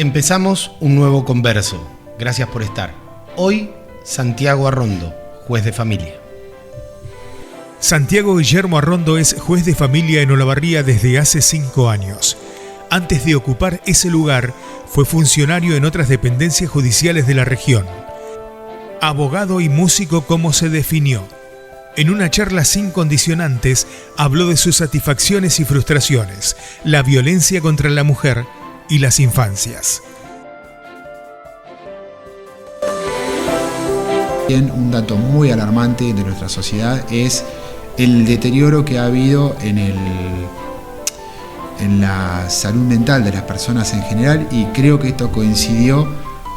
Empezamos un nuevo converso. Gracias por estar. Hoy, Santiago Arrondo, juez de familia. Santiago Guillermo Arrondo es juez de familia en Olavarría desde hace 5 años. Antes de ocupar ese lugar, fue funcionario en otras dependencias judiciales de la región. Abogado y músico como se definió. En una charla sin condicionantes, habló de sus satisfacciones y frustraciones, la violencia contra la mujer y las infancias. Un dato muy alarmante de nuestra sociedad es el deterioro que ha habido en la salud mental de las personas en general, y creo que esto coincidió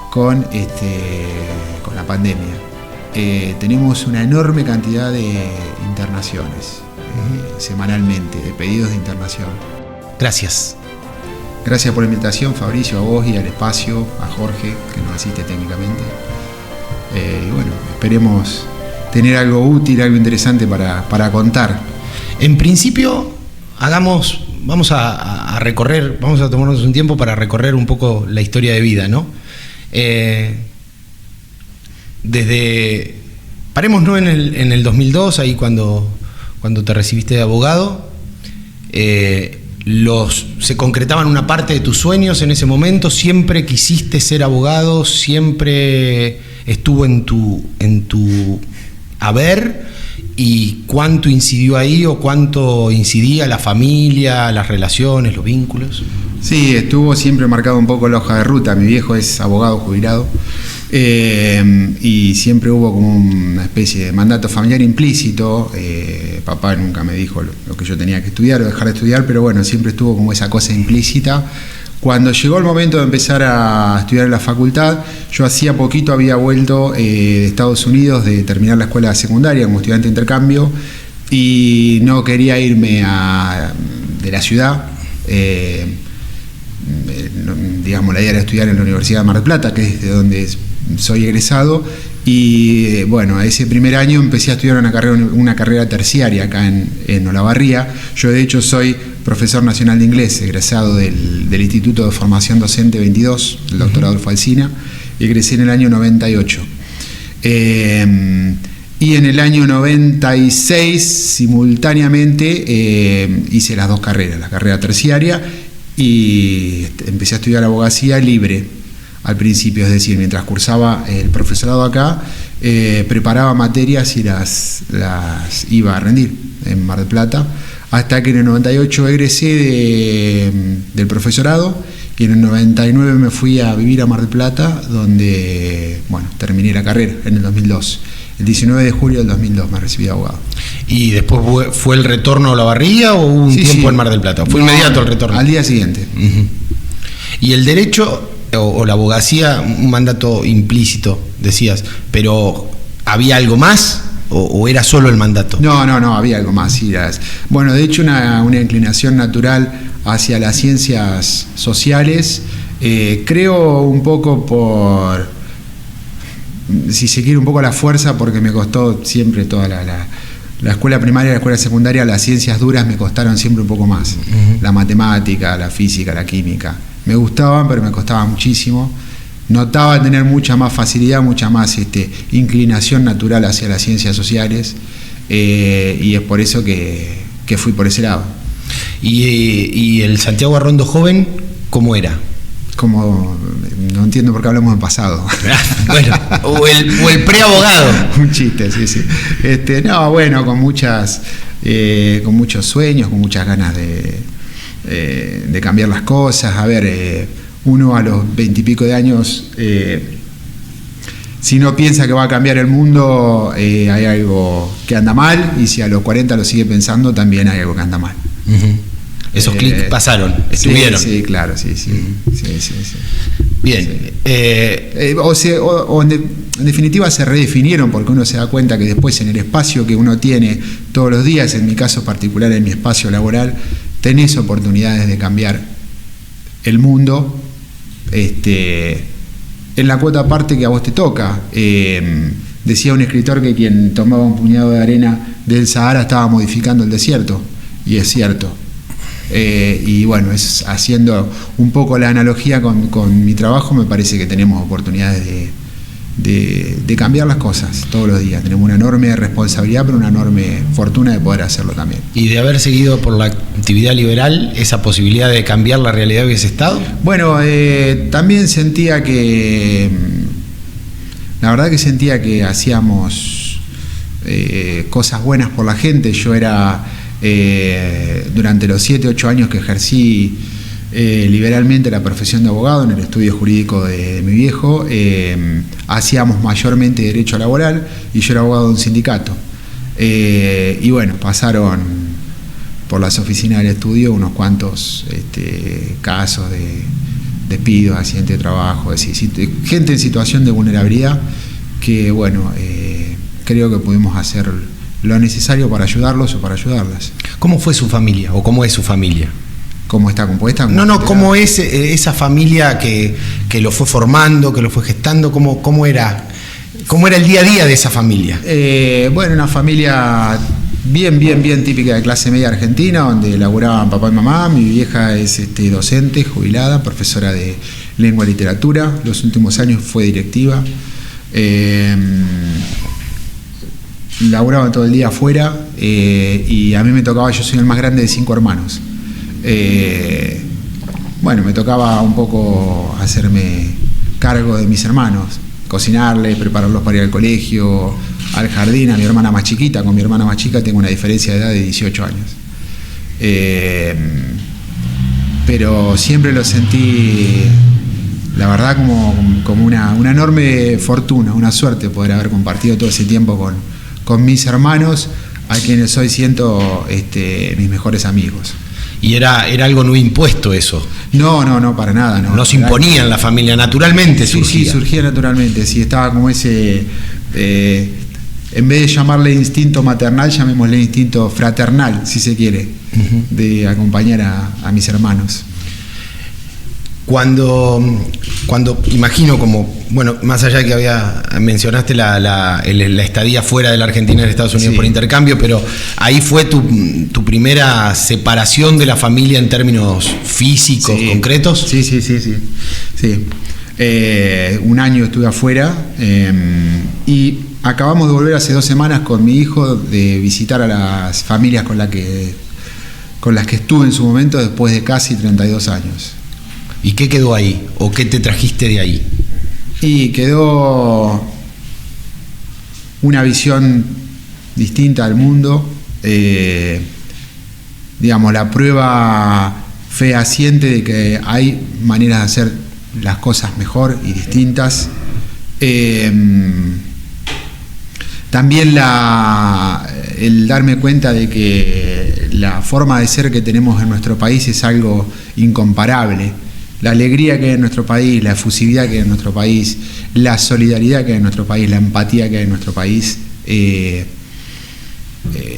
con la pandemia. Tenemos una enorme cantidad de internaciones semanalmente, de pedidos de internación. Gracias. Gracias por la invitación, Fabricio, a vos y al espacio, a Jorge, que nos asiste técnicamente. Y bueno, esperemos tener algo útil, algo interesante para contar. En principio, vamos a recorrer, vamos a tomarnos un tiempo para recorrer un poco la historia de vida, ¿no? Parémonos en el 2002, ahí cuando te recibiste de abogado. ¿Se concretaban una parte de tus sueños en ese momento? ¿Siempre quisiste ser abogado? ¿Siempre estuvo en tu haber? ¿Y cuánto incidió ahí o cuánto incidía la familia, las relaciones, los vínculos? Sí, estuvo siempre marcado un poco la hoja de ruta. Mi viejo es abogado jubilado, y siempre hubo como una especie de mandato familiar implícito. Papá nunca me dijo lo que yo tenía que estudiar o dejar de estudiar, pero bueno, siempre estuvo como esa cosa implícita. Cuando llegó el momento de empezar a estudiar en la facultad, yo hacía poquito había vuelto de Estados Unidos, de terminar la escuela secundaria como estudiante de intercambio, y no quería irme de la ciudad. Digamos, la idea era estudiar en la Universidad de Mar del Plata, que es de donde soy egresado, y bueno, ese primer año empecé a estudiar una carrera terciaria acá en Olavarría. Yo de hecho soy profesor nacional de inglés, egresado del Instituto de Formación Docente 22, el doctor Adolfo Alsina, y egresé en el año 98. Y en el año 96, simultáneamente, hice las dos carreras, la carrera terciaria, y empecé a estudiar abogacía libre al principio, es decir, mientras cursaba el profesorado acá, preparaba materias y las iba a rendir en Mar del Plata, hasta que en el 98 egresé del profesorado, y en el 99 me fui a vivir a Mar del Plata, donde, bueno, terminé la carrera en el 2002. El 19 de julio del 2002 me recibí de abogado. ¿Y después fue el retorno a Olavarría o hubo un tiempo en Mar del Plata? ¿Fue inmediato el retorno? Al día siguiente. Uh-huh. ¿Y el derecho o la abogacía, un mandato implícito, decías, pero había algo más o era solo el mandato? No, había algo más. Sí, bueno, de hecho una inclinación natural hacia las ciencias sociales, creo un poco por, si se quiere, un poco la fuerza, porque me costó siempre toda la escuela primaria, la escuela secundaria, las ciencias duras me costaron siempre un poco más. Uh-huh. La matemática, la física, la química. Me gustaban, pero me costaba muchísimo. Notaba tener mucha más facilidad, mucha más inclinación natural hacia las ciencias sociales, y es por eso que fui por ese lado. ¿Y el Santiago Arrondo joven, cómo era? Como, no entiendo por qué hablamos de pasado. Bueno, o el preabogado. Un chiste, sí. No, bueno, con muchos sueños, con muchas ganas de cambiar las cosas. A ver, uno a los 20 y pico de años, si no piensa que va a cambiar el mundo, hay algo que anda mal, y si a los 40 lo sigue pensando, también hay algo que anda mal. Uh-huh. Esos clics pasaron, estuvieron. Sí, claro, sí. Bien. Sí. En definitiva se redefinieron, porque uno se da cuenta que después, en el espacio que uno tiene todos los días, en mi caso particular, en mi espacio laboral, tenés oportunidades de cambiar el mundo, en la cuota parte que a vos te toca. Decía un escritor que quien tomaba un puñado de arena del Sahara estaba modificando el desierto, y es cierto. Y bueno, es haciendo un poco la analogía con mi trabajo, me parece que tenemos oportunidades de cambiar las cosas todos los días. Tenemos una enorme responsabilidad, pero una enorme fortuna de poder hacerlo también. ¿Y de haber seguido por la actividad liberal, esa posibilidad de cambiar la realidad hubiese estado? Bueno, también sentía que, la verdad que sentía que hacíamos cosas buenas por la gente. Yo era, durante los 7, 8 años que ejercí liberalmente la profesión de abogado en el estudio jurídico de mi viejo, hacíamos mayormente derecho laboral y yo era abogado de un sindicato. Y bueno, pasaron por las oficinas del estudio unos cuantos casos de despidos, accidentes de trabajo, es decir, gente en situación de vulnerabilidad que, bueno, creo que pudimos hacer lo necesario para ayudarlos o para ayudarlas. ¿Cómo fue su familia o cómo es su familia? ¿Cómo está compuesta? ¿Cómo es esa familia que lo fue formando, que lo fue gestando? ¿Cómo era el día a día de esa familia? Bueno, una familia bien típica de clase media argentina, donde laburaban papá y mamá. Mi vieja es docente, jubilada, profesora de lengua y literatura. Los últimos años fue directiva. Laburaban todo el día afuera, y a mí me tocaba, yo soy el más grande de 5 hermanos. Bueno, me tocaba un poco hacerme cargo de mis hermanos, cocinarles, prepararlos para ir al colegio, al jardín, a mi hermana más chiquita. Con mi hermana más chica tengo una diferencia de edad de 18 años. Pero siempre lo sentí, la verdad, como una enorme fortuna, una suerte poder haber compartido todo ese tiempo con mis hermanos, a quienes hoy siento mis mejores amigos. ¿Y era algo no impuesto eso? No, para nada. No se imponía en la familia, naturalmente surgía. Sí, surgía naturalmente. Sí, estaba como ese, en vez de llamarle instinto maternal, llamémosle instinto fraternal, si se quiere, de acompañar a mis hermanos. Cuando imagino, como, bueno, más allá de que mencionaste la estadía fuera de la Argentina en Estados Unidos, sí, por intercambio, pero ahí fue tu primera separación de la familia en términos físicos, sí, concretos. Sí. Un año estuve afuera, y acabamos de volver hace 2 semanas con mi hijo de visitar a las familias con las que estuve en su momento después de casi 32 años. ¿Y qué quedó ahí? ¿O qué te trajiste de ahí? Y quedó una visión distinta al mundo, digamos, la prueba fehaciente de que hay maneras de hacer las cosas mejor y distintas. También el darme cuenta de que la forma de ser que tenemos en nuestro país es algo incomparable. La alegría que hay en nuestro país, la efusividad que hay en nuestro país, la solidaridad que hay en nuestro país, la empatía que hay en nuestro país,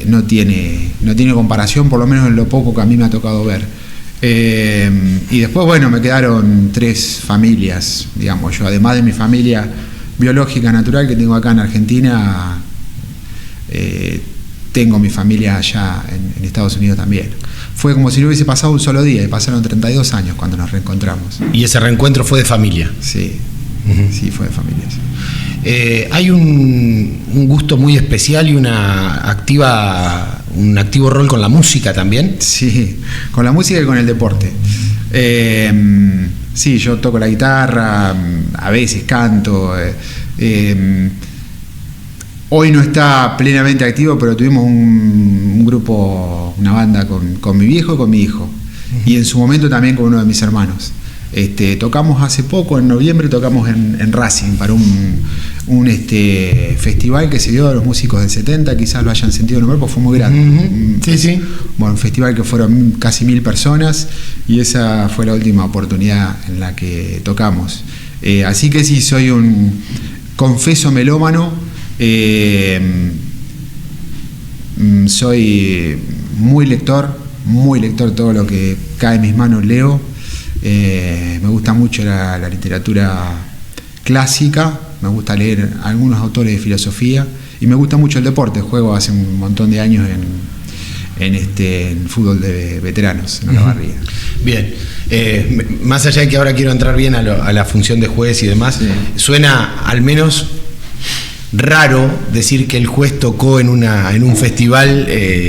no tiene comparación, por lo menos en lo poco que a mí me ha tocado ver. Y después, bueno, me quedaron 3 familias, digamos. Yo, además de mi familia biológica natural que tengo acá en Argentina, tengo mi familia allá en Estados Unidos también. Fue como si no hubiese pasado un solo día, y pasaron 32 años cuando nos reencontramos. ¿Y ese reencuentro fue de familia? Sí, sí, fue de familia, sí. Hay un gusto muy especial y un activo rol con la música también. Sí, con la música y con el deporte. Sí, yo toco la guitarra, a veces canto. Hoy no está plenamente activo, pero tuvimos un grupo, una banda con mi viejo y con mi hijo. Y en su momento también con uno de mis hermanos. Tocamos hace poco, en noviembre, tocamos en Racing para un festival que se dio a los músicos del 70, quizás lo hayan sentido nombrar porque fue muy grande. Sí. Bueno, un festival que fueron casi 1000 personas, y esa fue la última oportunidad en la que tocamos. Así que sí, soy un confeso melómano. Soy muy lector, todo lo que cae en mis manos leo. Me gusta mucho la literatura clásica, me gusta leer algunos autores de filosofía, y me gusta mucho el deporte. Juego hace un montón de años en fútbol de veteranos en Olavarría. Bien, más allá de que ahora quiero entrar bien a la función de juez y demás, sí. Suena al menos raro decir que el juez tocó en un festival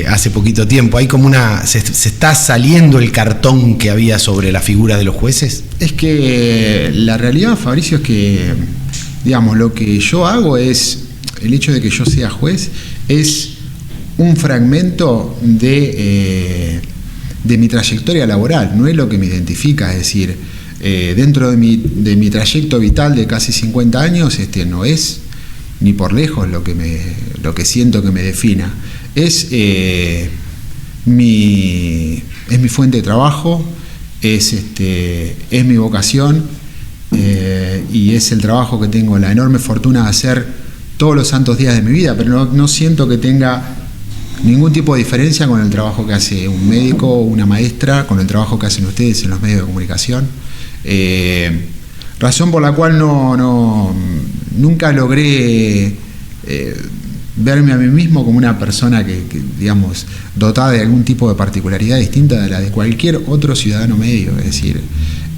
hace poquito tiempo. Hay como se está saliendo el cartón que había sobre la figura de los jueces. Es que la realidad, Fabricio, es que, digamos, lo que yo hago es, el hecho de que yo sea juez es un fragmento de mi trayectoria laboral, no es lo que me identifica, es decir, dentro de mi trayecto vital de casi 50 años, no es ni por lejos lo que siento que me defina. Es mi fuente de trabajo, es mi vocación, y es el trabajo que tengo la enorme fortuna de hacer todos los santos días de mi vida, pero no siento que tenga ningún tipo de diferencia con el trabajo que hace un médico o una maestra, con el trabajo que hacen ustedes en los medios de comunicación. Razón por la cual nunca logré verme a mí mismo como una persona que, digamos, dotada de algún tipo de particularidad distinta de la de cualquier otro ciudadano medio. Es decir,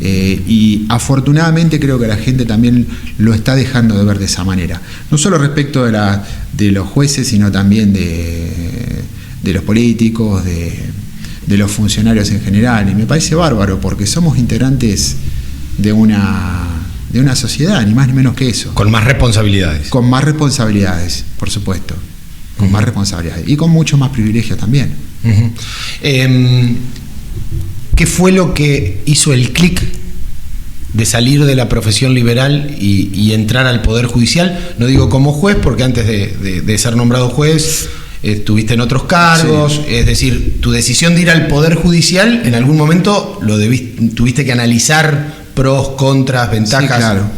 y afortunadamente creo que la gente también lo está dejando de ver de esa manera. No solo respecto de los jueces, sino también de los políticos, de los funcionarios en general. Y me parece bárbaro porque somos integrantes de una sociedad, ni más ni menos que eso. Con más responsabilidades. Con más responsabilidades, por supuesto. Con más responsabilidades. Y con muchos más privilegios también. ¿Qué fue lo que hizo el clic de salir de la profesión liberal y entrar al Poder Judicial? No digo como juez, porque antes de ser nombrado juez estuviste en otros cargos. Sí. Es decir, tu decisión de ir al Poder Judicial, en algún momento tuviste que analizar pros, contras, ventajas. Sí, claro.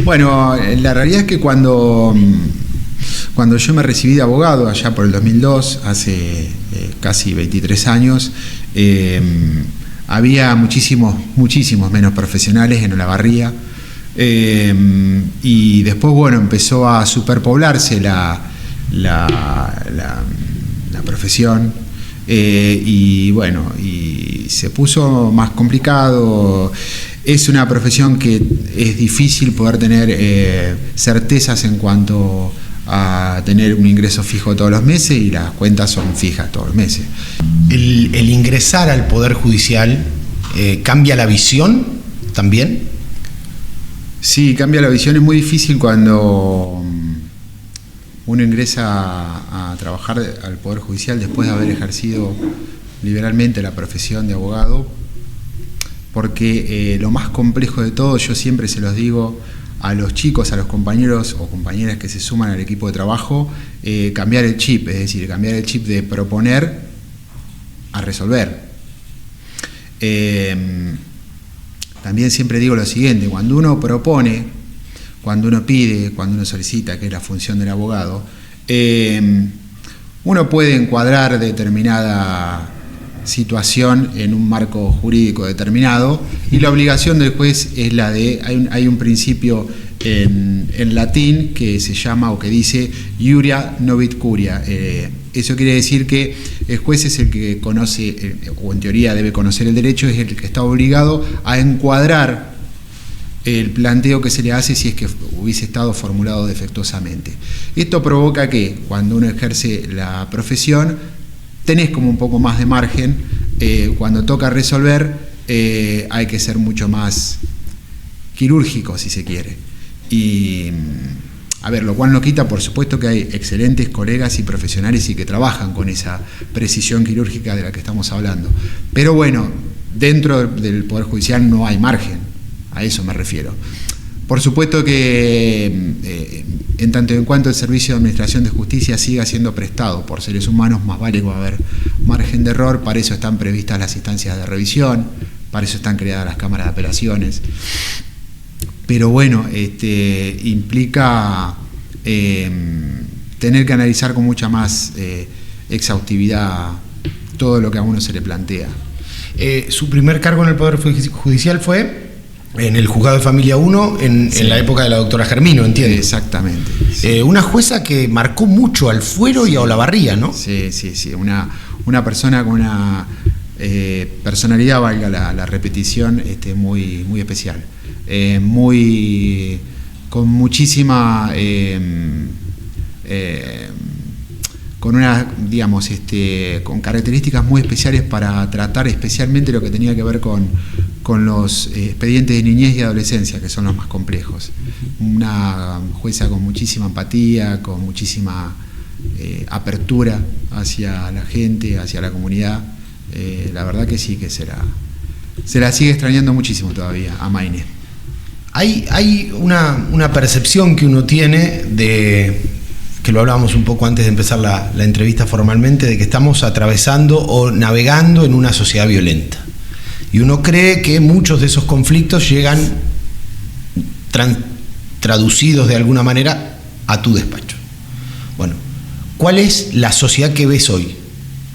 Bueno, la realidad es que cuando yo me recibí de abogado, allá por el 2002, hace casi 23 años, había muchísimos menos profesionales en Olavarría, y después, bueno, empezó a superpoblarse la profesión, y bueno, y se puso más complicado. Es una profesión que es difícil poder tener certezas en cuanto a tener un ingreso fijo todos los meses, y las cuentas son fijas todos los meses. ¿El ingresar al Poder Judicial cambia la visión también? Sí, cambia la visión. Es muy difícil cuando uno ingresa a trabajar al Poder Judicial después de haber ejercido liberalmente la profesión de abogado, porque lo más complejo de todo, yo siempre se los digo a los chicos, a los compañeros o compañeras que se suman al equipo de trabajo, cambiar el chip, es decir, cambiar el chip de proponer a resolver. También siempre digo lo siguiente: cuando uno propone, cuando uno pide, cuando uno solicita, que es la función del abogado, uno puede encuadrar determinada situación en un marco jurídico determinado, y la obligación del juez es la de, hay un principio en latín que se llama, o que dice, iuria novit curia. Eso quiere decir que el juez es el que conoce, o en teoría debe conocer el derecho, es el que está obligado a encuadrar el planteo que se le hace si es que hubiese estado formulado defectuosamente. Esto provoca que cuando uno ejerce la profesión tenés como un poco más de margen. Cuando toca resolver, hay que ser mucho más quirúrgico, si se quiere. Y, a ver, lo cual no quita, por supuesto, que hay excelentes colegas y profesionales y que trabajan con esa precisión quirúrgica de la que estamos hablando. Pero bueno, dentro del Poder Judicial no hay margen, a eso me refiero. Por supuesto que en tanto en cuanto el servicio de administración de justicia siga siendo prestado por seres humanos, más vale que va a haber margen de error. Para eso están previstas las instancias de revisión, para eso están creadas las cámaras de apelaciones. Pero bueno, implica tener que analizar con mucha más exhaustividad todo lo que a uno se le plantea. Su primer cargo en el Poder Judicial fue en el Juzgado de Familia 1, en la época de la doctora Germino, entiendo. Exactamente. Sí. Una jueza que marcó mucho al Fuero y a Olavarría, ¿no? Sí. Una una persona con una personalidad, valga la repetición, muy, muy especial, con muchísima, con una, digamos, con características muy especiales para tratar especialmente lo que tenía que ver con los expedientes de niñez y adolescencia, que son los más complejos. Una jueza con muchísima empatía, con muchísima apertura hacia la gente, hacia la comunidad. La verdad que sí, que se la sigue extrañando muchísimo todavía a Mayne. Hay una percepción que uno tiene que lo hablábamos un poco antes de empezar la entrevista formalmente, de que estamos atravesando o navegando en una sociedad violenta. Y uno cree que muchos de esos conflictos llegan traducidos de alguna manera a tu despacho. Bueno, ¿cuál es la sociedad que ves hoy?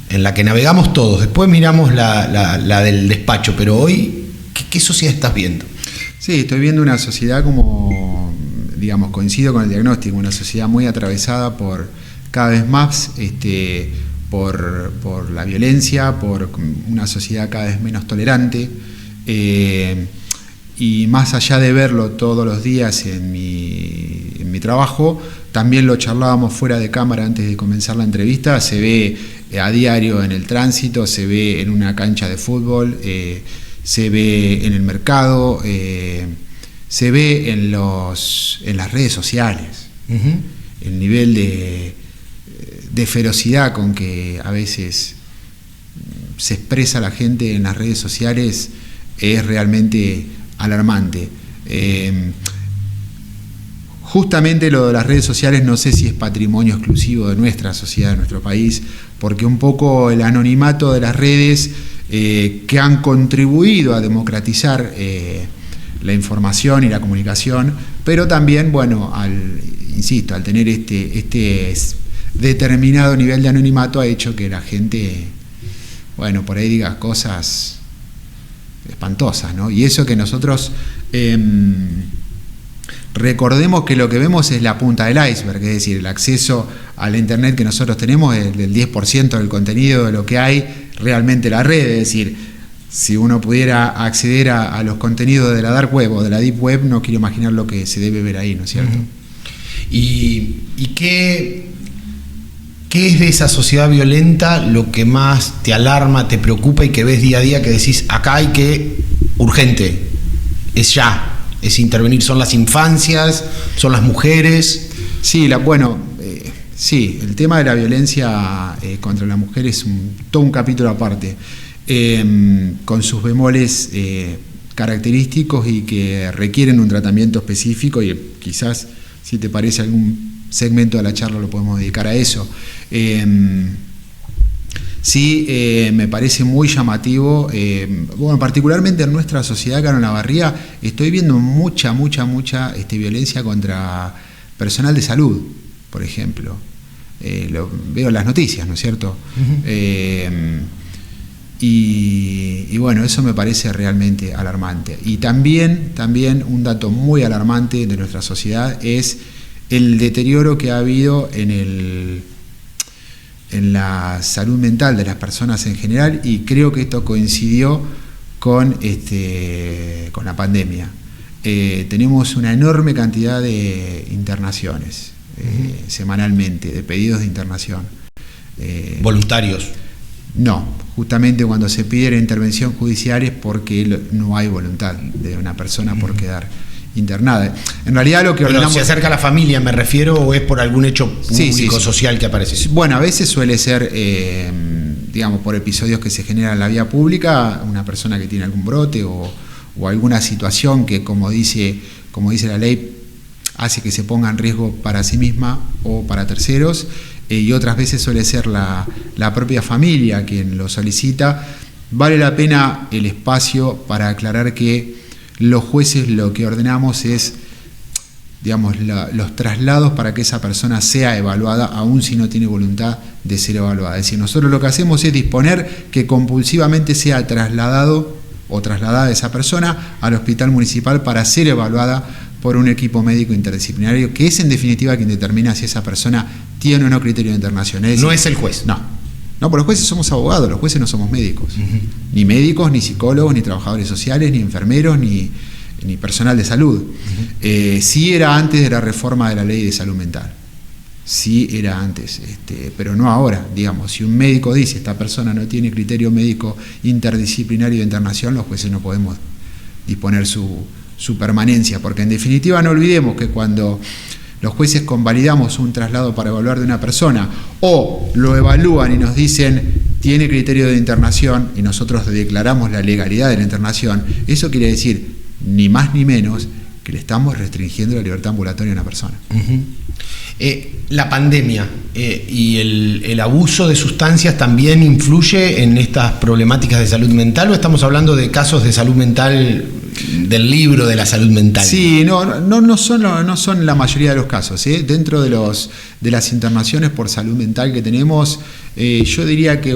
En la que navegamos todos, después miramos la del despacho, pero hoy, ¿qué sociedad estás viendo? Sí, estoy viendo una sociedad como, digamos, coincido con el diagnóstico, una sociedad muy atravesada por cada vez más por la violencia, por una sociedad cada vez menos tolerante, y más allá de verlo todos los días en mi trabajo, también lo charlábamos fuera de cámara antes de comenzar la entrevista, se ve a diario en el tránsito, se ve en una cancha de fútbol, se ve en el mercado, se ve en las redes sociales. Uh-huh. El nivel de ferocidad con que a veces se expresa la gente en las redes sociales es realmente alarmante. Justamente lo de las redes sociales no sé si es patrimonio exclusivo de nuestra sociedad, de nuestro país, porque un poco el anonimato de las redes que han contribuido a democratizar la información y la comunicación, pero también, bueno, al tener este determinado nivel de anonimato ha hecho que la gente, bueno, por ahí diga cosas espantosas, ¿no? Y eso que nosotros recordemos que lo que vemos es la punta del iceberg, es decir, el acceso a la internet que nosotros tenemos es del 10% del contenido de lo que hay realmente en la red, es decir, si uno pudiera acceder a los contenidos de la dark web o de la deep web, no quiero imaginar lo que se debe ver ahí, ¿no es cierto? Uh-huh. ¿Y qué es de esa sociedad violenta lo que más te alarma, te preocupa y que ves día a día que decís, acá hay que, urgente, es ya? Es intervenir, son las infancias, son las mujeres. Sí, sí, el tema de la violencia contra la mujer es todo un capítulo aparte, con sus bemoles característicos y que requieren un tratamiento específico, y quizás, si te parece, algún segmento de la charla lo podemos dedicar a eso. Sí, me parece muy llamativo, bueno, particularmente en nuestra sociedad acá en Olavarría estoy viendo mucha violencia contra personal de salud, por ejemplo. Lo veo en las noticias, ¿no es cierto? Uh-huh. Y bueno, eso me parece realmente alarmante. Y también un dato muy alarmante de nuestra sociedad es el deterioro que ha habido en la salud mental de las personas en general, y creo que esto coincidió con la pandemia. Tenemos una enorme cantidad de internaciones semanalmente, de pedidos de internación. ¿Voluntarios? No, justamente cuando se pide la intervención judicial es porque no hay voluntad de una persona por quedar internada. En realidad lo que ordenamos... ¿Se acerca a la familia, me refiero, o es por algún hecho público, social que aparece? Bueno, a veces suele ser, digamos, por episodios que se generan en la vía pública, una persona que tiene algún brote o alguna situación que, como dice la ley, hace que se ponga en riesgo para sí misma o para terceros, y otras veces suele ser la propia familia quien lo solicita. Vale la pena el espacio para aclarar que los jueces lo que ordenamos es, digamos, los traslados para que esa persona sea evaluada, aun si no tiene voluntad de ser evaluada. Es decir, nosotros lo que hacemos es disponer que compulsivamente sea trasladado o trasladada esa persona al hospital municipal para ser evaluada por un equipo médico interdisciplinario, que es en definitiva quien determina si esa persona tiene o no criterio de internación. No es el juez. No, No, porque los jueces somos abogados, los jueces no somos médicos. Ni médicos, ni psicólogos, ni trabajadores sociales, ni enfermeros, ni personal de salud. Sí era antes de la reforma de la ley de salud mental. Sí era antes, pero no ahora. Digamos, si un médico dice esta persona no tiene criterio médico interdisciplinario de internación, los jueces no podemos disponer su permanencia, porque en definitiva no olvidemos que cuando los jueces convalidamos un traslado para evaluar de una persona o lo evalúan y nos dicen tiene criterio de internación y nosotros declaramos la legalidad de la internación, eso quiere decir ni más ni menos que le estamos restringiendo la libertad ambulatoria a una persona. La pandemia y el abuso de sustancias también influye en estas problemáticas de salud mental, ¿o estamos hablando de casos de salud mental del libro de la salud mental? Sí, no son la mayoría de los casos. Dentro de las internaciones por salud mental que tenemos, yo diría que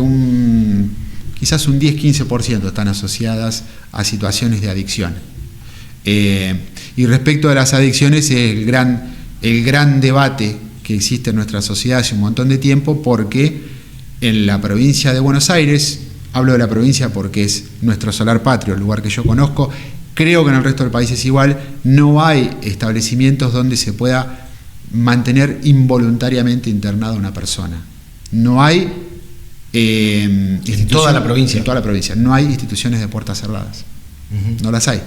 quizás un 10-15% están asociadas a situaciones de adicción. Y respecto a las adicciones, el gran debate que existe en nuestra sociedad hace un montón de tiempo, porque en la provincia de Buenos Aires, hablo de la provincia porque es nuestro solar patrio, el lugar que yo conozco, creo que en el resto del país es igual, no hay establecimientos donde se pueda mantener involuntariamente internada una persona. No hay en toda la provincia. En toda la provincia. No hay instituciones de puertas cerradas. No las hay.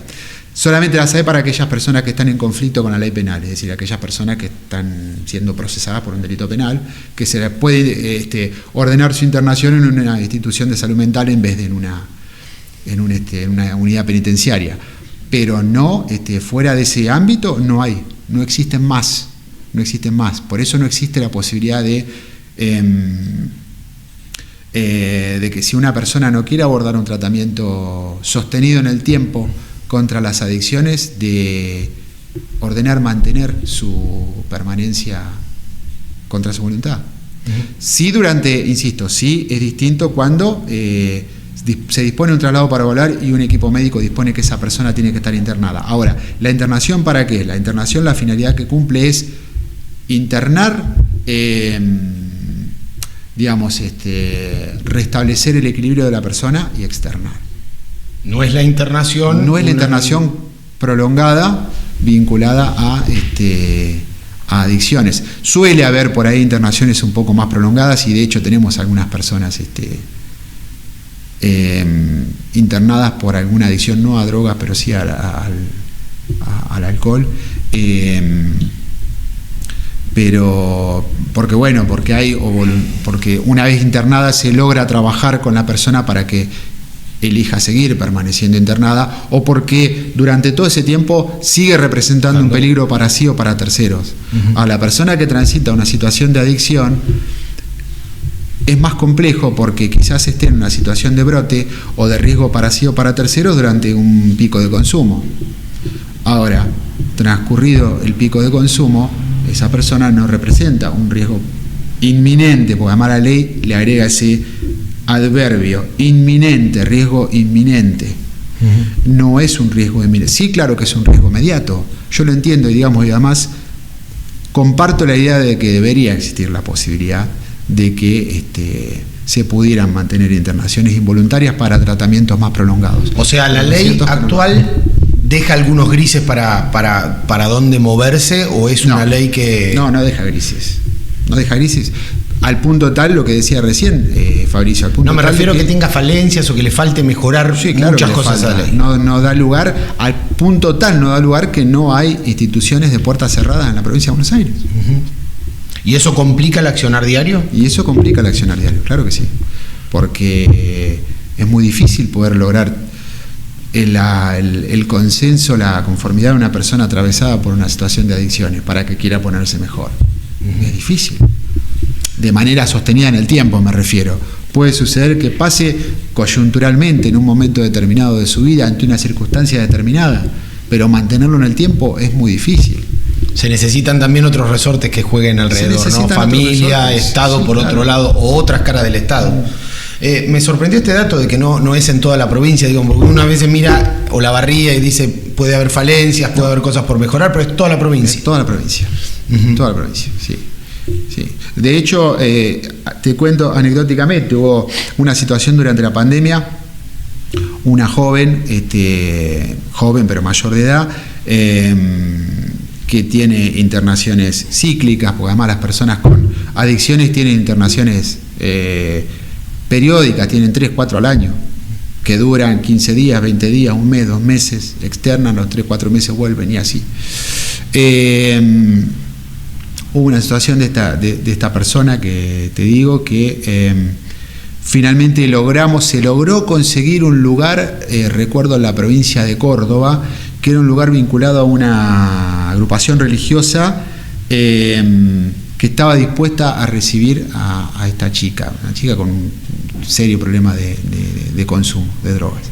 Solamente las hay para aquellas personas que están en conflicto con la ley penal, es decir, aquellas personas que están siendo procesadas por un delito penal, que se les puede ordenar su internación en una institución de salud mental en vez de en una unidad penitenciaria. Pero no, fuera de ese ámbito no hay, no existen más. Por eso no existe la posibilidad de que si una persona no quiere abordar un tratamiento sostenido en el tiempo contra las adicciones, de ordenar mantener su permanencia contra su voluntad. Sí, sí es distinto cuando se dispone un traslado para evaluar y un equipo médico dispone que esa persona tiene que estar internada. Ahora, ¿la internación para qué? La internación, la finalidad que cumple es internar, restablecer el equilibrio de la persona y externar. No es la internación. No es la internación prolongada vinculada a adicciones. Suele haber por ahí internaciones un poco más prolongadas y de hecho tenemos algunas personas internadas por alguna adicción, no a drogas, pero sí al alcohol. Pero porque una vez internada se logra trabajar con la persona para que elija seguir permaneciendo internada, o porque durante todo ese tiempo sigue representando un peligro para sí o para terceros. A la persona que transita una situación de adicción es más complejo porque quizás esté en una situación de brote o de riesgo para sí o para terceros durante un pico de consumo. Ahora, transcurrido el pico de consumo, esa persona no representa un riesgo inminente, porque además la ley le agrega ese adverbio, inminente, riesgo inminente. No es un riesgo inminente. Sí, claro que es un riesgo inmediato. Yo lo entiendo y además comparto la idea de que debería existir la posibilidad de que se pudieran mantener internaciones involuntarias para tratamientos más prolongados. O sea, la ley actual deja algunos grises para dónde moverse, o es una ley que... No deja grises. No deja grises. Al punto tal, lo que decía recién Fabricio, al punto no me tal refiero a que tenga falencias o que le falte mejorar muchas cosas a la ley. No da lugar, al punto tal no da lugar que no hay instituciones de puertas cerradas en la provincia de Buenos Aires. ¿Y eso complica el accionar diario? Y eso complica el accionar diario, claro que sí. Porque es muy difícil poder lograr el consenso, la conformidad de una persona atravesada por una situación de adicciones para que quiera ponerse mejor. Es difícil. De manera sostenida en el tiempo, me refiero. Puede suceder que pase coyunturalmente en un momento determinado de su vida, ante una circunstancia determinada, pero mantenerlo en el tiempo es muy difícil. Se necesitan también otros resortes que jueguen alrededor, ¿no? Familia, Estado, sí, por otro lado, o otras caras del Estado. Me sorprendió este dato de que no es en toda la provincia, digo, porque una vez mira Olavarría y dice puede haber falencias, puede haber cosas por mejorar, pero es toda la provincia. Es toda la provincia, toda la provincia, sí. Sí. De hecho, te cuento anecdóticamente, hubo una situación durante la pandemia, una joven, joven pero mayor de edad, que tiene internaciones cíclicas, porque además las personas con adicciones tienen internaciones periódicas, tienen 3, 4 al año, que duran 15 días, 20 días, un mes, 2 meses, externan, los 3, 4 meses vuelven y así. Hubo una situación de esta persona que te digo que finalmente se logró conseguir un lugar, recuerdo en la provincia de Córdoba, que era un lugar vinculado a una agrupación religiosa que estaba dispuesta a recibir a esta chica, una chica con un serio problema de consumo de drogas.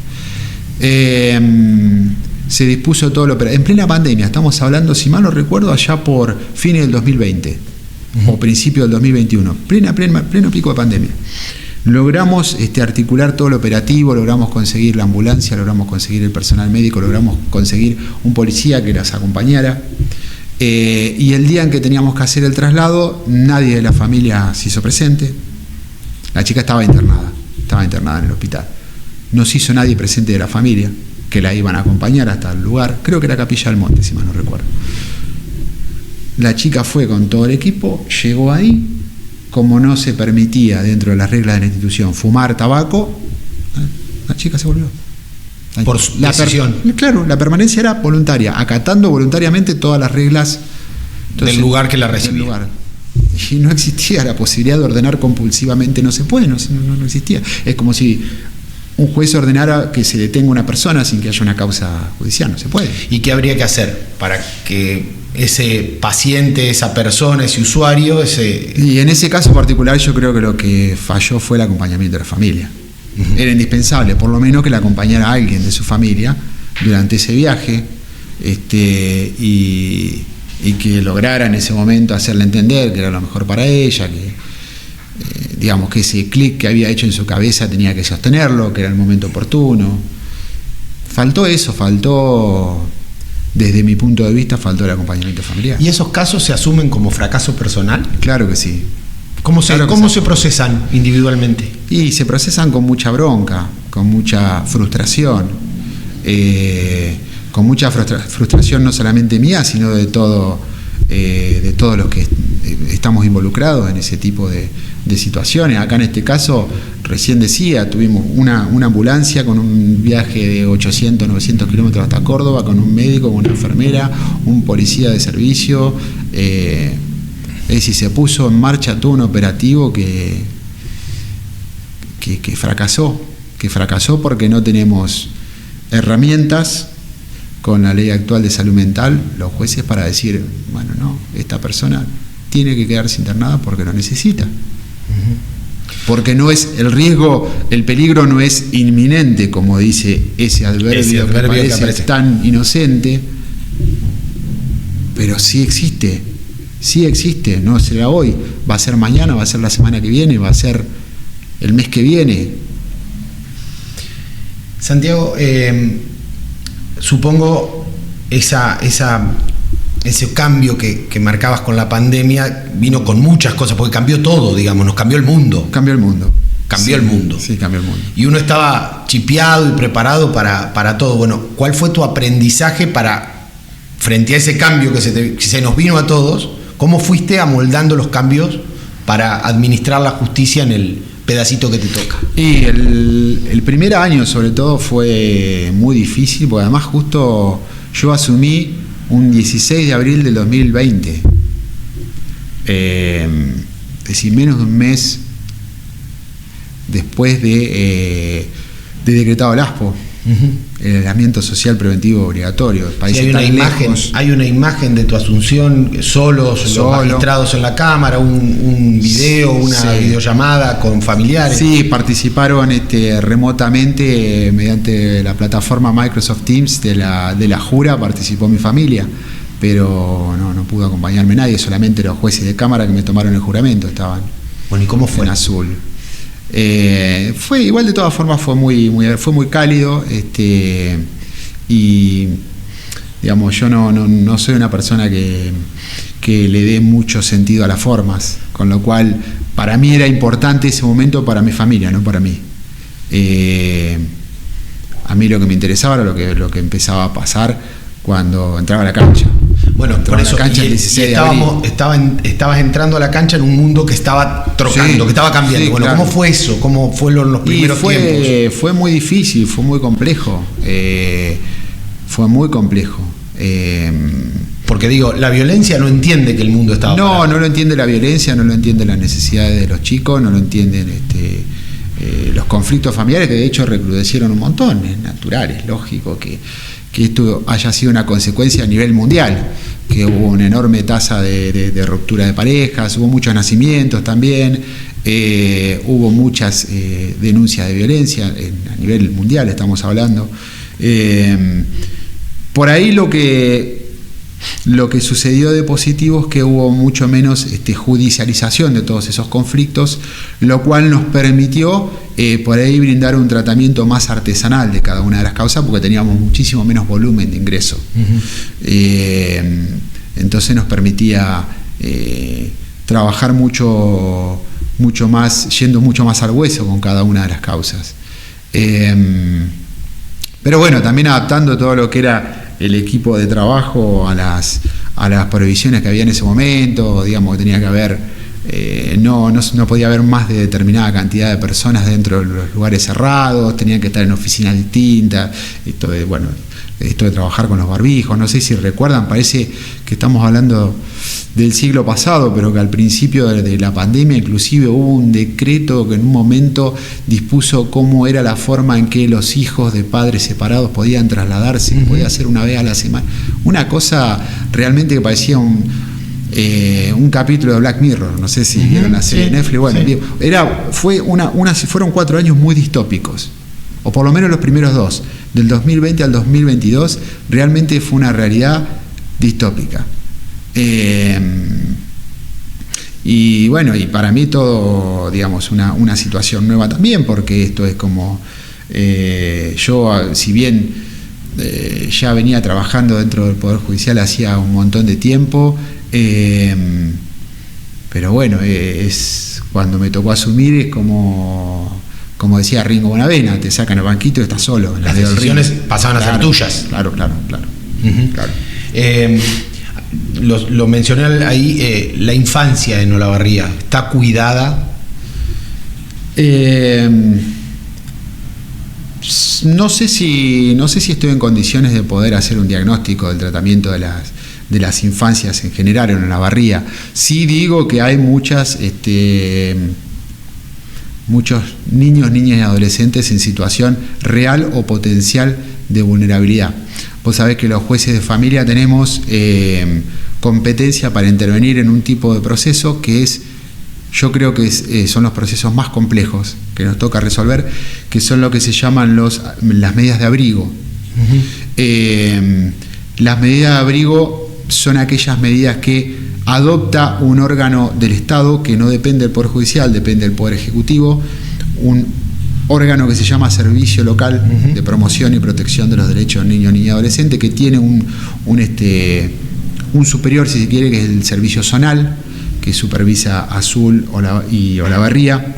Se dispuso todo lo operativo. En plena pandemia, estamos hablando, si mal no recuerdo, allá por fines del 2020 o principio del 2021, pleno pico de pandemia. Logramos articular todo el operativo, logramos conseguir la ambulancia, logramos conseguir el personal médico, logramos conseguir un policía que las acompañara. Y el día en que teníamos que hacer el traslado, nadie de la familia se hizo presente. La chica estaba internada en el hospital. No se hizo nadie presente de la familia, que la iban a acompañar hasta el lugar, creo que era Capilla del Monte, si mal no recuerdo. La chica fue con todo el equipo, llegó ahí, como no se permitía dentro de las reglas de la institución fumar tabaco, la chica se volvió. Por decisión. Claro, la permanencia era voluntaria, acatando voluntariamente todas las reglas del lugar que la recibía. Y no existía la posibilidad de ordenar compulsivamente, no se puede, no existía. Es como si un juez ordenara que se detenga una persona sin que haya una causa judicial, no se puede. ¿Y qué habría que hacer para que ese paciente, esa persona, ese usuario, Y en ese caso particular yo creo que lo que falló fue el acompañamiento de la familia. Uh-huh. Era indispensable, por lo menos, que la acompañara a alguien de su familia durante ese viaje, y que lograra en ese momento hacerle entender que era lo mejor para ella, que digamos que ese clic que había hecho en su cabeza tenía que sostenerlo, que era el momento oportuno. Faltó eso, desde mi punto de vista, faltó el acompañamiento familiar. ¿Y esos casos se asumen como fracaso personal? Claro que sí. ¿Cómo se procesan individualmente? Y se procesan con mucha bronca, con mucha frustración, con mucha frustración no solamente mía, sino de todos los que estamos involucrados en ese tipo de situaciones. Acá en este caso, recién decía, tuvimos una ambulancia con un viaje de 800, 900 kilómetros hasta Córdoba, con un médico, con una enfermera, un policía de servicio. Es decir, se puso en marcha todo un operativo que fracasó porque no tenemos herramientas con la ley actual de salud mental, los jueces, para decir, bueno, no, esta persona tiene que quedarse internada porque lo necesita. Porque no es el riesgo, el peligro no es inminente, como dice ese adverbio que parece tan inocente, pero sí existe, no será hoy, va a ser mañana, va a ser la semana que viene, va a ser el mes que viene. Santiago, supongo ese cambio que marcabas con la pandemia vino con muchas cosas, porque cambió todo, digamos, nos cambió el mundo. Cambió el mundo. Sí, cambió el mundo. Y uno estaba chipeado y preparado para todo. Bueno, ¿cuál fue tu aprendizaje frente a ese cambio que se nos vino a todos? ¿Cómo fuiste amoldando los cambios para administrar la justicia en el pedacito que te toca? Y el primer año, sobre todo, fue muy difícil, porque además justo yo asumí un 16 de abril del 2020. Es decir, menos de un mes después de decretado el ASPO, el aislamiento social preventivo obligatorio. Sí, hay una imagen de tu asunción, solos, los magistrados en la cámara, un video, una videollamada con familiares. Sí, participaron remotamente mediante la plataforma Microsoft Teams de la Jura, participó mi familia, pero no pudo acompañarme nadie, solamente los jueces de cámara que me tomaron el juramento estaban. Bueno, ¿y cómo fue? En azul. Fue igual, de todas formas fue muy cálido, y digamos, yo no soy una persona que que le dé mucho sentido a las formas, con lo cual para mí era importante ese momento para mi familia, no para mí. A mí lo que me interesaba era lo que empezaba a pasar cuando entraba a la cancha. Bueno, por eso estabas entrando a la cancha en un mundo que estaba trocando, que estaba cambiando. Sí, bueno, claro. ¿cómo fue eso? ¿Cómo fueron los primeros tiempos? Fue muy difícil, fue muy complejo. Fue muy complejo. Porque digo, la violencia no entiende que el mundo estaba parado. No lo entiende la violencia, no lo entiende las necesidades de los chicos, no lo entienden los conflictos familiares, que de hecho recrudecieron un montón. Es natural, es lógico que esto haya sido una consecuencia a nivel mundial, que hubo una enorme tasa de ruptura de parejas, hubo muchos nacimientos también, hubo muchas denuncias de violencia a nivel mundial, estamos hablando. Por ahí lo que sucedió de positivo es que hubo mucho menos judicialización de todos esos conflictos, lo cual nos permitió por ahí brindar un tratamiento más artesanal de cada una de las causas, porque teníamos muchísimo menos volumen de ingreso. Entonces nos permitía trabajar mucho más, yendo mucho más al hueso con cada una de las causas. Pero bueno, también adaptando todo lo que era el equipo de trabajo a las prohibiciones que había en ese momento. Digamos que tenía que haber, no podía haber más de determinada cantidad de personas dentro de los lugares cerrados, tenían que estar en oficinas distintas, esto de trabajar con los barbijos. No sé si recuerdan, parece que estamos hablando del siglo pasado, pero que al principio de la pandemia inclusive hubo un decreto que en un momento dispuso cómo era la forma en que los hijos de padres separados podían trasladarse, podía ser una vez a la semana. Una cosa realmente que parecía un capítulo de Black Mirror. No sé si vieron la serie de Netflix. Bueno, sí. Fueron 4 años muy distópicos, o por lo menos los primeros 2, del 2020 al 2022, realmente fue una realidad distópica. Y bueno, y para mí todo, digamos, una situación nueva también, porque esto es como, yo, si bien ya venía trabajando dentro del Poder Judicial hacía un montón de tiempo, pero bueno, cuando me tocó asumir es como decía Ringo Bonavena, te sacan el banquito y estás solo. Las decisiones pasaban a ser tuyas. Claro. Claro. Lo mencioné ahí, la infancia en Olavarría, ¿está cuidada? No sé si estoy en condiciones de poder hacer un diagnóstico del tratamiento de las infancias en general en Olavarría. Sí digo que hay muchos niños, niñas y adolescentes en situación real o potencial de vulnerabilidad. Vos sabés que los jueces de familia tenemos competencia para intervenir en un tipo de proceso que yo creo que son los procesos más complejos que nos toca resolver, que son lo que se llaman las medidas de abrigo. Las medidas de abrigo son aquellas medidas que adopta un órgano del Estado que no depende del Poder Judicial, depende del Poder Ejecutivo, un órgano que se llama Servicio Local de Promoción y Protección de los Derechos de Niños, Niñas y Adolescentes, que tiene un superior, si se quiere, que es el Servicio Zonal, que supervisa Azul y Olavarría.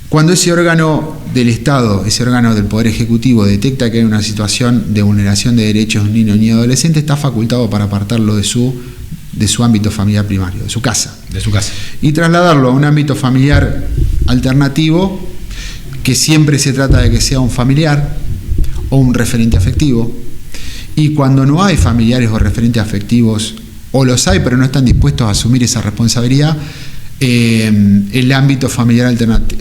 Cuando ese órgano del Estado, ese órgano del Poder Ejecutivo, detecta que hay una situación de vulneración de derechos de un niño, niña y adolescente, está facultado para apartarlo de su ámbito familiar primario, de su casa. Y trasladarlo a un ámbito familiar alternativo, que siempre se trata de que sea un familiar o un referente afectivo. Y cuando no hay familiares o referentes afectivos, o los hay pero no están dispuestos a asumir esa responsabilidad, el ámbito familiar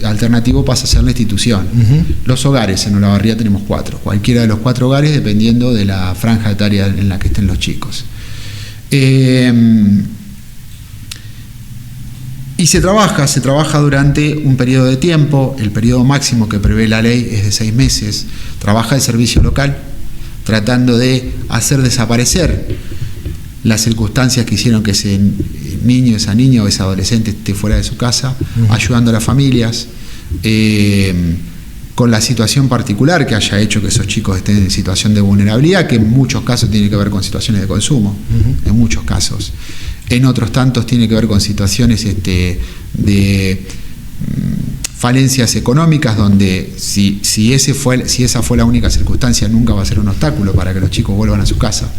alternativo pasa a ser la institución. Los hogares, en Olavarría tenemos 4, cualquiera de los 4 hogares dependiendo de la franja etaria en la que estén los chicos. Y se trabaja durante un periodo de tiempo. El periodo máximo que prevé la ley es de 6 meses. Trabaja el servicio local, tratando de hacer desaparecer las circunstancias que hicieron que ese niño, esa niña o ese adolescente esté fuera de su casa, ayudando a las familias, con la situación particular que haya hecho que esos chicos estén en situación de vulnerabilidad, que en muchos casos tiene que ver con situaciones de consumo, en muchos casos. En otros tantos tiene que ver con situaciones de falencias económicas, donde si esa fue la única circunstancia, nunca va a ser un obstáculo para que los chicos vuelvan a su casa.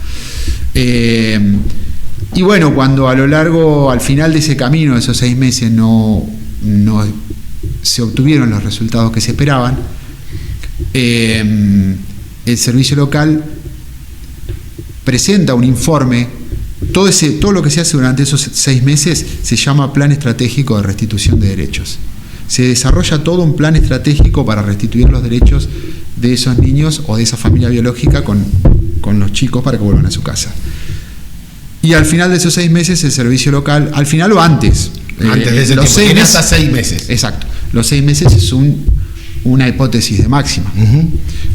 Y bueno, cuando al final de ese camino, de esos 6 meses, no se obtuvieron los resultados que se esperaban, el servicio local presenta un informe. Todo lo que se hace durante esos 6 meses se llama Plan Estratégico de Restitución de Derechos. Se desarrolla todo un plan estratégico para restituir los derechos de esos niños o de esa familia biológica con los chicos para que vuelvan a su casa. Y al final de esos 6 meses el servicio local, al final o antes. Antes de ese los tiempo, 6 meses, hasta 6 meses. Exacto. Los 6 meses es una hipótesis de máxima.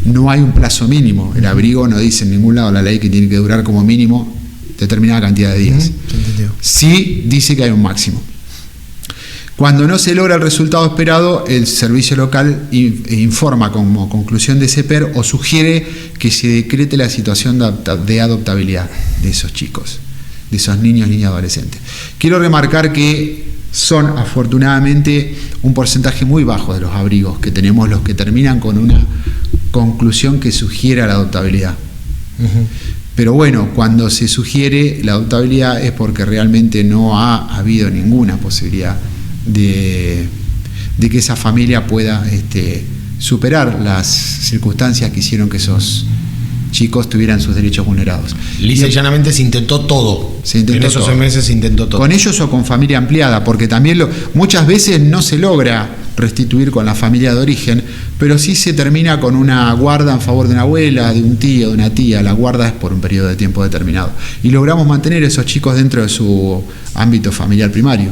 No hay un plazo mínimo. El abrigo no dice en ningún lado la ley que tiene que durar como mínimo determinada cantidad de días. Sí dice que hay un máximo. Cuando no se logra el resultado esperado, el servicio local informa como conclusión de ese PER o sugiere que se decrete la situación de adoptabilidad de esos chicos, de esos niños, niñas, adolescentes. Quiero remarcar que son afortunadamente un porcentaje muy bajo de los abrigos que tenemos los que terminan con una conclusión que sugiera la adoptabilidad. Pero bueno, cuando se sugiere la adoptabilidad es porque realmente no ha habido ninguna posibilidad de que esa familia pueda superar las circunstancias que hicieron que esos chicos tuvieran sus derechos vulnerados. Lisa y llanamente se intentó todo. En esos 6 meses se intentó todo. Con ellos o con familia ampliada, porque también muchas veces no se logra restituir con la familia de origen, pero sí se termina con una guarda en favor de una abuela, de un tío, de una tía. La guarda es por un periodo de tiempo determinado. Y logramos mantener a esos chicos dentro de su ámbito familiar primario.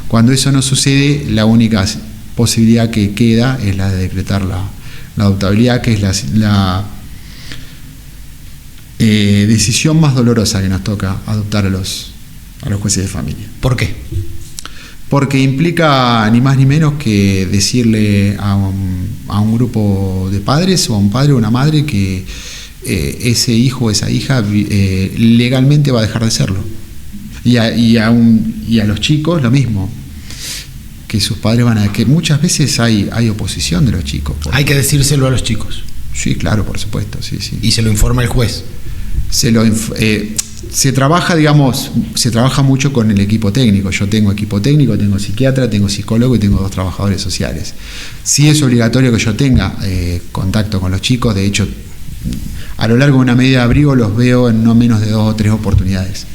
Cuando eso no sucede, la única posibilidad que queda es la de decretar la adoptabilidad, que es la decisión más dolorosa que nos toca adoptar a los jueces de familia. ¿Por qué? Porque implica ni más ni menos que decirle a un grupo de padres o a un padre o una madre que ese hijo o esa hija legalmente va a dejar de serlo. Y a los chicos lo mismo, que sus padres que muchas veces hay oposición de los chicos. Hay que decírselo a los chicos. Sí, claro, por supuesto, sí. Y se lo informa el juez. Se trabaja mucho con el equipo técnico. Yo tengo equipo técnico, tengo psiquiatra, tengo psicólogo y tengo 2 trabajadores sociales. Sí es obligatorio que yo tenga contacto con los chicos. De hecho, a lo largo de una medida de abrigo los veo en no menos de 2 o 3 oportunidades.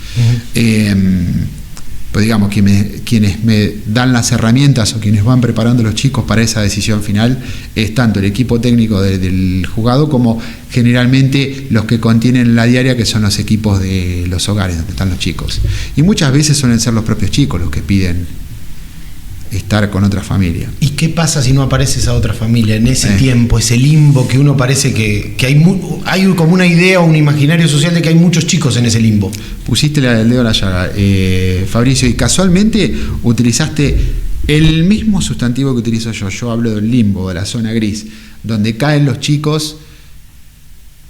Pues digamos, quienes me dan las herramientas o quienes van preparando a los chicos para esa decisión final es tanto el equipo técnico del juzgado como generalmente los que contienen la diaria, que son los equipos de los hogares donde están los chicos. Y muchas veces suelen ser los propios chicos los que piden estar con otra familia. ¿Y qué pasa si no aparece esa otra familia en ese tiempo, ese limbo que uno parece que hay como una idea o un imaginario social de que hay muchos chicos en ese limbo? Pusiste el dedo en la llaga, Fabricio, y casualmente utilizaste el mismo sustantivo que utilizo yo. Yo hablo del limbo, de la zona gris, donde caen los chicos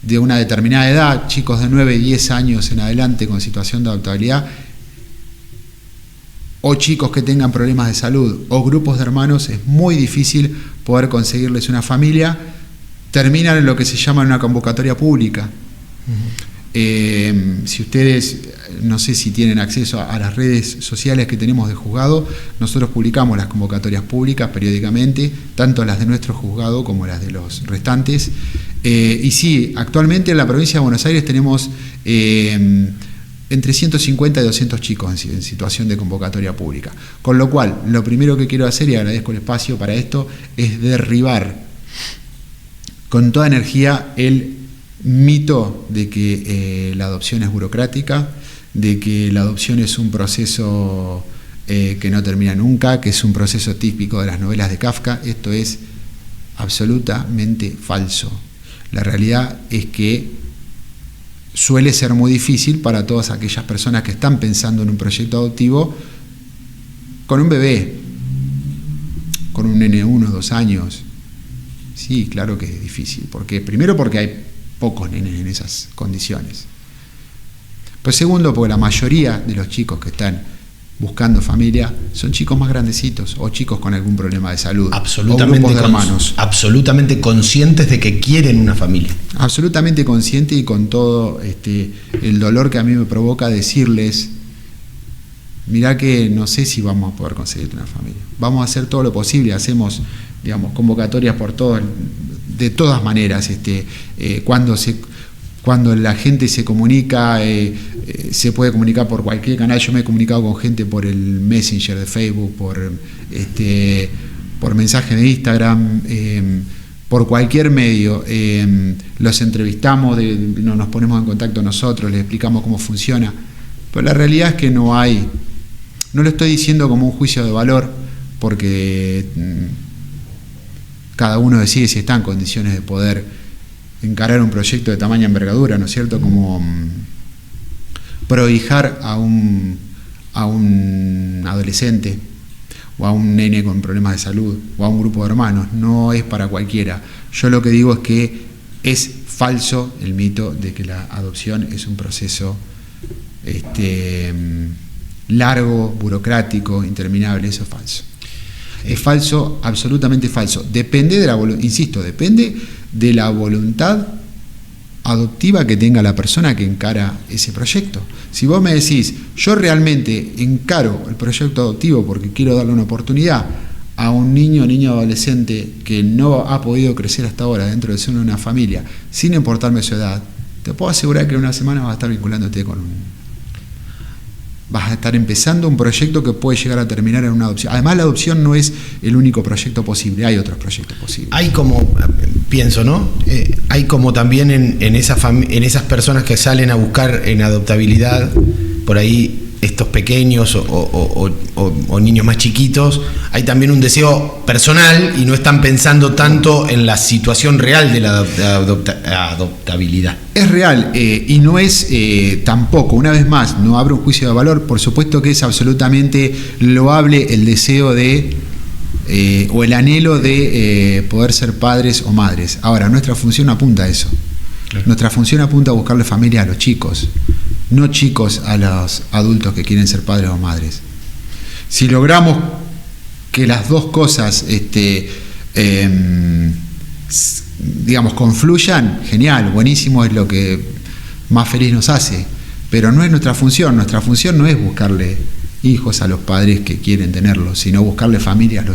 de una determinada edad, chicos de 9, 10 años en adelante con situación de adoptabilidad, o chicos que tengan problemas de salud, o grupos de hermanos. Es muy difícil poder conseguirles una familia. Terminan en lo que se llama una convocatoria pública. Si ustedes, no sé si tienen acceso a las redes sociales que tenemos de juzgado, nosotros publicamos las convocatorias públicas periódicamente, tanto las de nuestro juzgado como las de los restantes. Y sí, actualmente en la provincia de Buenos Aires tenemos entre 150 y 200 chicos en situación de convocatoria pública. Con lo cual, lo primero que quiero hacer, y agradezco el espacio para esto, es derribar con toda energía el mito de que la adopción es burocrática, de que la adopción es un proceso que no termina nunca, que es un proceso típico de las novelas de Kafka. Esto es absolutamente falso. La realidad es que suele ser muy difícil para todas aquellas personas que están pensando en un proyecto adoptivo con un bebé, con un nene de 1 o 2 años, Sí, claro que es difícil. Primero porque hay pocos nenes en esas condiciones. Pero segundo, porque la mayoría de los chicos que están buscando familia son chicos más grandecitos o chicos con algún problema de salud. Absolutamente, o grupos de hermanos. Absolutamente conscientes de que quieren una familia. Absolutamente consciente y con todo el dolor que a mí me provoca decirles: mirá que no sé si vamos a poder conseguirte una familia. Vamos a hacer todo lo posible, hacemos, digamos, convocatorias de todas maneras. Cuando la gente se comunica, se puede comunicar por cualquier canal. Yo me he comunicado con gente por el Messenger de Facebook, por mensaje de Instagram, por cualquier medio. Los entrevistamos, nos ponemos en contacto nosotros, les explicamos cómo funciona. Pero la realidad es que no lo estoy diciendo como un juicio de valor, porque cada uno decide si está en condiciones de poder encarar un proyecto de tamaña envergadura, ¿no es cierto? Como prohijar a un adolescente o a un nene con problemas de salud o a un grupo de hermanos. No es para cualquiera. Yo lo que digo es que es falso el mito de que la adopción es un proceso largo, burocrático, interminable. Eso es falso. Es falso, absolutamente falso. Depende de depende de la voluntad adoptiva que tenga la persona que encara ese proyecto. Si vos me decís: yo realmente encaro el proyecto adoptivo porque quiero darle una oportunidad a un niño o adolescente que no ha podido crecer hasta ahora dentro del seno de una familia, sin importarme su edad, te puedo asegurar que en una semana vas a estar vinculándote vas a estar empezando un proyecto que puede llegar a terminar en una adopción. Además, la adopción no es el único proyecto posible, hay otros proyectos posibles. Hay como, pienso, ¿no? Hay como también en esas personas que salen a buscar en adoptabilidad, por ahí estos pequeños o niños más chiquitos, hay también un deseo personal y no están pensando tanto en la situación real de la adoptabilidad. Es real y no es tampoco, una vez más, no abro un juicio de valor. Por supuesto que es absolutamente loable el deseo o el anhelo de poder ser padres o madres. Ahora, nuestra función apunta a eso. Claro. Nuestra función apunta a buscarle familia a los chicos, no chicos a los adultos que quieren ser padres o madres. Si logramos que las dos cosas digamos, confluyan, genial, buenísimo, es lo que más feliz nos hace, pero no es nuestra función no es buscarle hijos a los padres que quieren tenerlos, sino buscarle familias a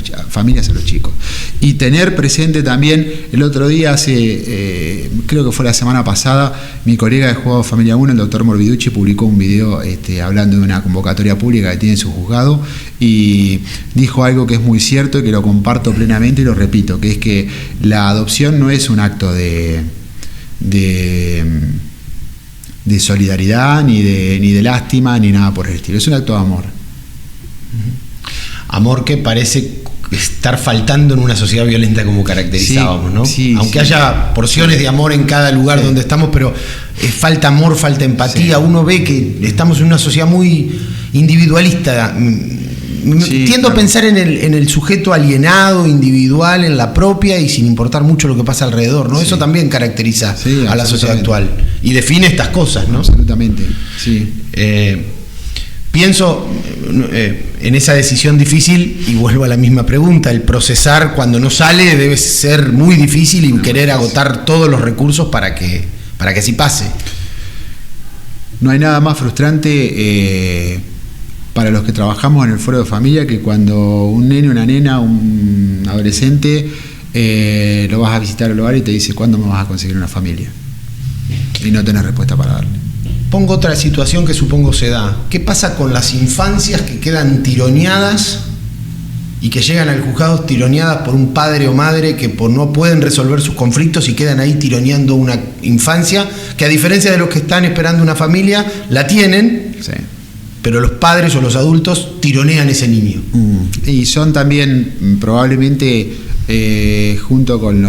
los chicos. Y tener presente también, el otro día, creo que fue la semana pasada, mi colega de Juzgado Familia 1, el doctor Morbiducci, publicó un video hablando de una convocatoria pública que tiene en su juzgado, y dijo algo que es muy cierto y que lo comparto plenamente y lo repito, que es que la adopción no es un acto de solidaridad, ni de lástima, ni nada por el estilo. Es un acto de amor. Amor que parece estar faltando en una sociedad violenta como caracterizábamos, ¿no? Sí, aunque haya porciones de amor en cada lugar donde estamos, pero falta amor, falta empatía. Sí. Uno ve que estamos en una sociedad muy individualista. Tiendo a pensar en el sujeto alienado, individual, en la propia y sin importar mucho lo que pasa alrededor, ¿no? Sí. Eso también caracteriza a la sociedad actual y define estas cosas, ¿no? Absolutamente, sí. Pienso en esa decisión difícil y vuelvo a la misma pregunta. El procesar cuando no sale debe ser muy difícil y querer agotar todos los recursos para que así pase. No hay nada más frustrante para los que trabajamos en el foro de familia que cuando un nene, una nena, un adolescente lo vas a visitar al hogar y te dice: ¿cuándo me vas a conseguir una familia? Y no tenés respuesta para darle. Pongo otra situación que supongo se da. ¿Qué pasa con las infancias que quedan tironeadas y que llegan al juzgado tironeadas por un padre o madre que no pueden resolver sus conflictos y quedan ahí tironeando una infancia que, a diferencia de los que están esperando una familia, la tienen, sí, pero los padres o los adultos tironean ese niño? Y son también probablemente junto con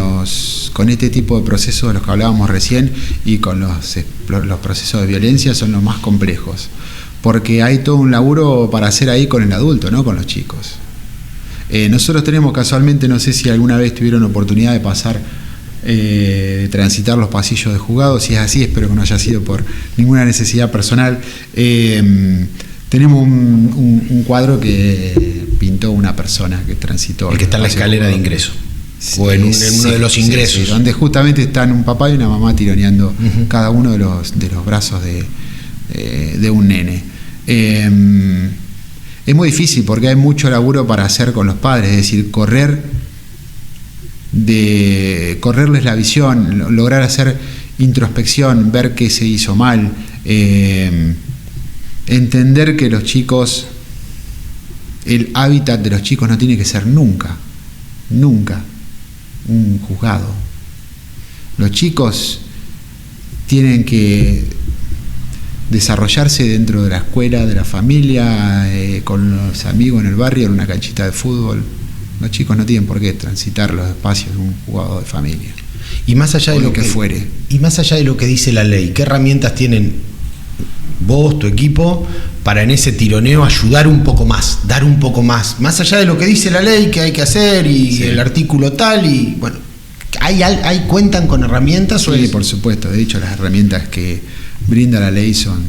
este tipo de procesos de los que hablábamos recién y con los procesos de violencia, son los más complejos, porque hay todo un laburo para hacer ahí con el adulto, no con los chicos. Nosotros tenemos casualmente, no sé si alguna vez tuvieron oportunidad de pasar, de transitar los pasillos de juzgados. Si es así, espero que no haya sido por ninguna necesidad personal. Tenemos un cuadro que pintó una persona que transitó. El que está en la escalera de ingreso. Sí, o en uno de los ingresos. Sí, donde justamente están un papá y una mamá tironeando cada uno de los brazos de un nene. Es muy difícil porque hay mucho laburo para hacer con los padres, es decir, correrles la visión, lograr hacer introspección, ver qué se hizo mal, entender que los chicos, el hábitat de los chicos no tiene que ser nunca un juzgado. Los chicos tienen que desarrollarse dentro de la escuela, de la familia, con los amigos en el barrio, en una canchita de fútbol. Los chicos no tienen por qué transitar los espacios de un juzgado de familia. Y más allá de lo que fuere. Y más allá de lo que dice la ley, ¿qué herramientas tienen vos, tu equipo, para en ese tironeo ayudar un poco más, dar un poco más allá de lo que dice la ley que hay que hacer y el artículo tal? Y bueno, ¿hay cuentan con herramientas? Sí, por supuesto. De hecho, las herramientas que brinda la ley son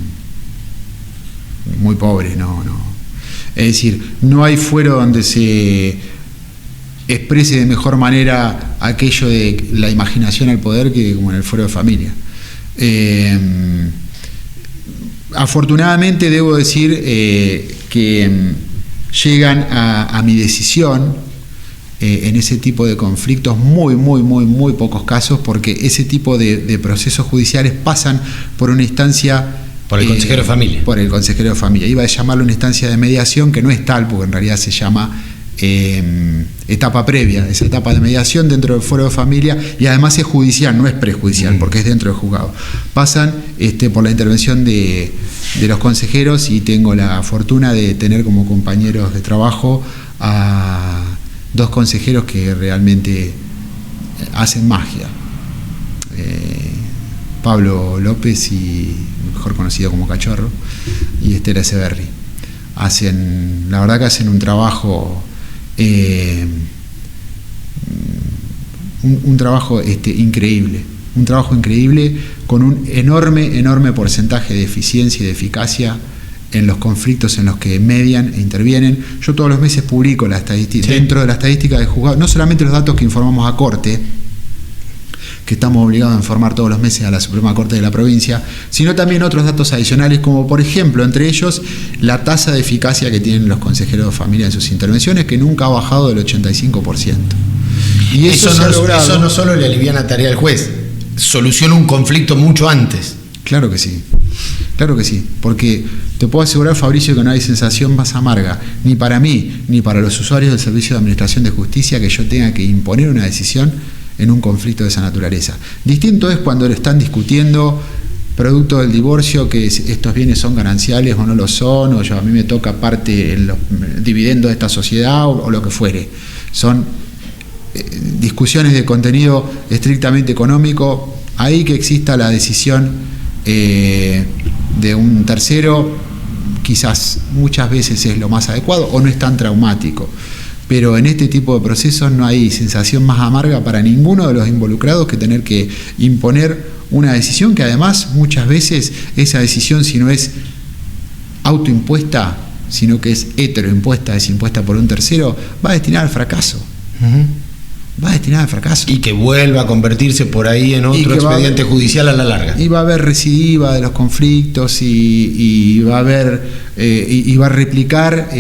muy pobres, no. Es decir, no hay fuero donde se exprese de mejor manera aquello de la imaginación al poder que como en el fuero de familia. Afortunadamente debo decir que llegan a mi decisión en ese tipo de conflictos muy pocos casos, porque ese tipo de procesos judiciales pasan por una instancia... Por el consejero de familia. Por el consejero de familia. Iba a llamarlo una instancia de mediación, que no es tal, porque en realidad se llama etapa previa, esa etapa de mediación dentro del fuero de familia, y además es judicial, no es prejudicial, porque es dentro del juzgado. Pasan por la intervención de los consejeros, y tengo la fortuna de tener como compañeros de trabajo a dos consejeros que realmente hacen magia. Pablo López, y mejor conocido como Cachorro, y Estela Echeverri. La verdad que hacen un trabajo increíble, con un enorme porcentaje de eficiencia y de eficacia en los conflictos en los que median e intervienen. Yo todos los meses publico la estadística, dentro de la estadística de juzgado, no solamente los datos que informamos a Corte, que estamos obligados a informar todos los meses a la Suprema Corte de la provincia, sino también otros datos adicionales, como por ejemplo, entre ellos, la tasa de eficacia que tienen los consejeros de familia en sus intervenciones, que nunca ha bajado del 85%. Y eso no solo le alivia la tarea al juez, soluciona un conflicto mucho antes. Claro que sí, porque te puedo asegurar, Fabricio, que no hay sensación más amarga, ni para mí, ni para los usuarios del Servicio de Administración de Justicia, que yo tenga que imponer una decisión en un conflicto de esa naturaleza. Distinto es cuando lo están discutiendo producto del divorcio, que estos bienes son gananciales o no lo son, o a mí me toca parte en los dividendos de esta sociedad, o lo que fuere. Son discusiones de contenido estrictamente económico. Ahí que exista la decisión de un tercero, quizás muchas veces es lo más adecuado o no es tan traumático. Pero en este tipo de procesos no hay sensación más amarga para ninguno de los involucrados que tener que imponer una decisión que además muchas veces esa decisión, si no es autoimpuesta, sino que es heteroimpuesta, es impuesta por un tercero, va destinada al fracaso. Va destinada al fracaso. Y que vuelva a convertirse por ahí en otro expediente judicial a la larga. Y va a haber recidiva de los conflictos y va a haber y va a replicar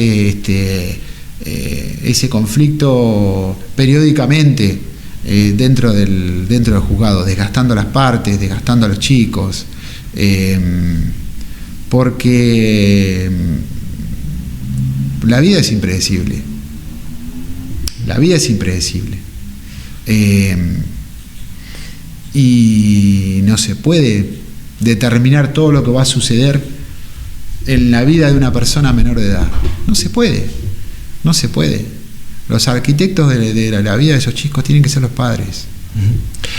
ese conflicto periódicamente dentro del juzgado, desgastando a las partes, desgastando a los chicos, porque la vida es impredecible. Y no se puede determinar todo lo que va a suceder en la vida de una persona menor de edad. No se puede. Los arquitectos de la vida de esos chicos tienen que ser los padres.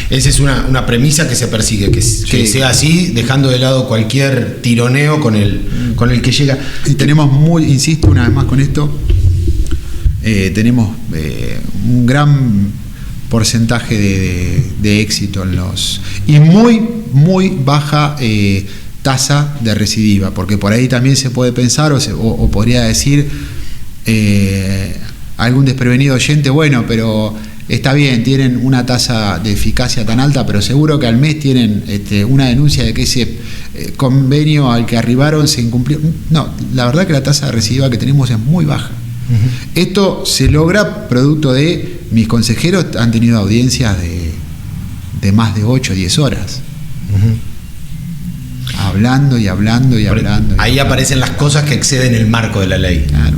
Esa es una premisa que se persigue, que sea así, dejando de lado cualquier tironeo con el que llega. Y tenemos insisto una vez más con esto, tenemos un gran porcentaje de éxito y muy baja tasa de recidiva, porque por ahí también se puede pensar o podría decir algún desprevenido oyente, bueno, pero está bien, tienen una tasa de eficacia tan alta, pero seguro que al mes tienen una denuncia de que ese convenio al que arribaron se incumplió. No, la verdad que la tasa de recidiva que tenemos es muy baja. Esto se logra producto de mis consejeros han tenido audiencias de más de 8 o 10 horas. Hablando y hablando y hablando. Ahí aparecen las cosas que exceden el marco de la ley. Claro.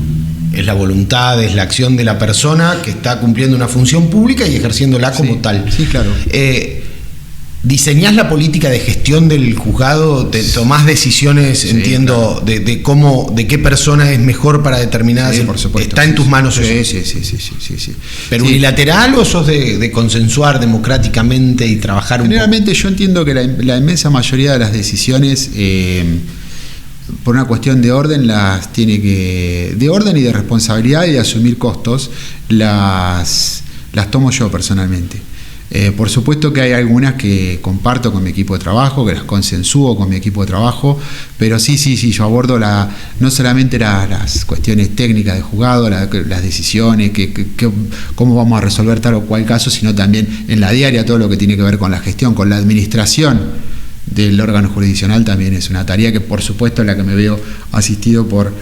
Es la voluntad, es la acción de la persona que está cumpliendo una función pública y ejerciéndola como tal. Sí, claro. ¿Diseñás la política de gestión del juzgado? ¿Tomás decisiones, Sí, entiendo, claro, de qué persona es mejor para determinadas? Sí, por supuesto. ¿Está en tus manos eso? Sí. ¿Pero Sí. unilateral o sos de consensuar democráticamente y trabajar un Generalmente yo entiendo que la inmensa mayoría de las decisiones, por una cuestión de orden, de orden y de responsabilidad y de asumir costos, las tomo yo personalmente. Por supuesto que hay algunas que comparto con mi equipo de trabajo, que las consensúo con mi equipo de trabajo, pero sí, yo abordo no solamente las cuestiones técnicas de juzgado, las decisiones, cómo vamos a resolver tal o cual caso, sino también en la diaria todo lo que tiene que ver con la gestión, con la administración del órgano jurisdiccional. También es una tarea que, por supuesto, en la que me veo asistido por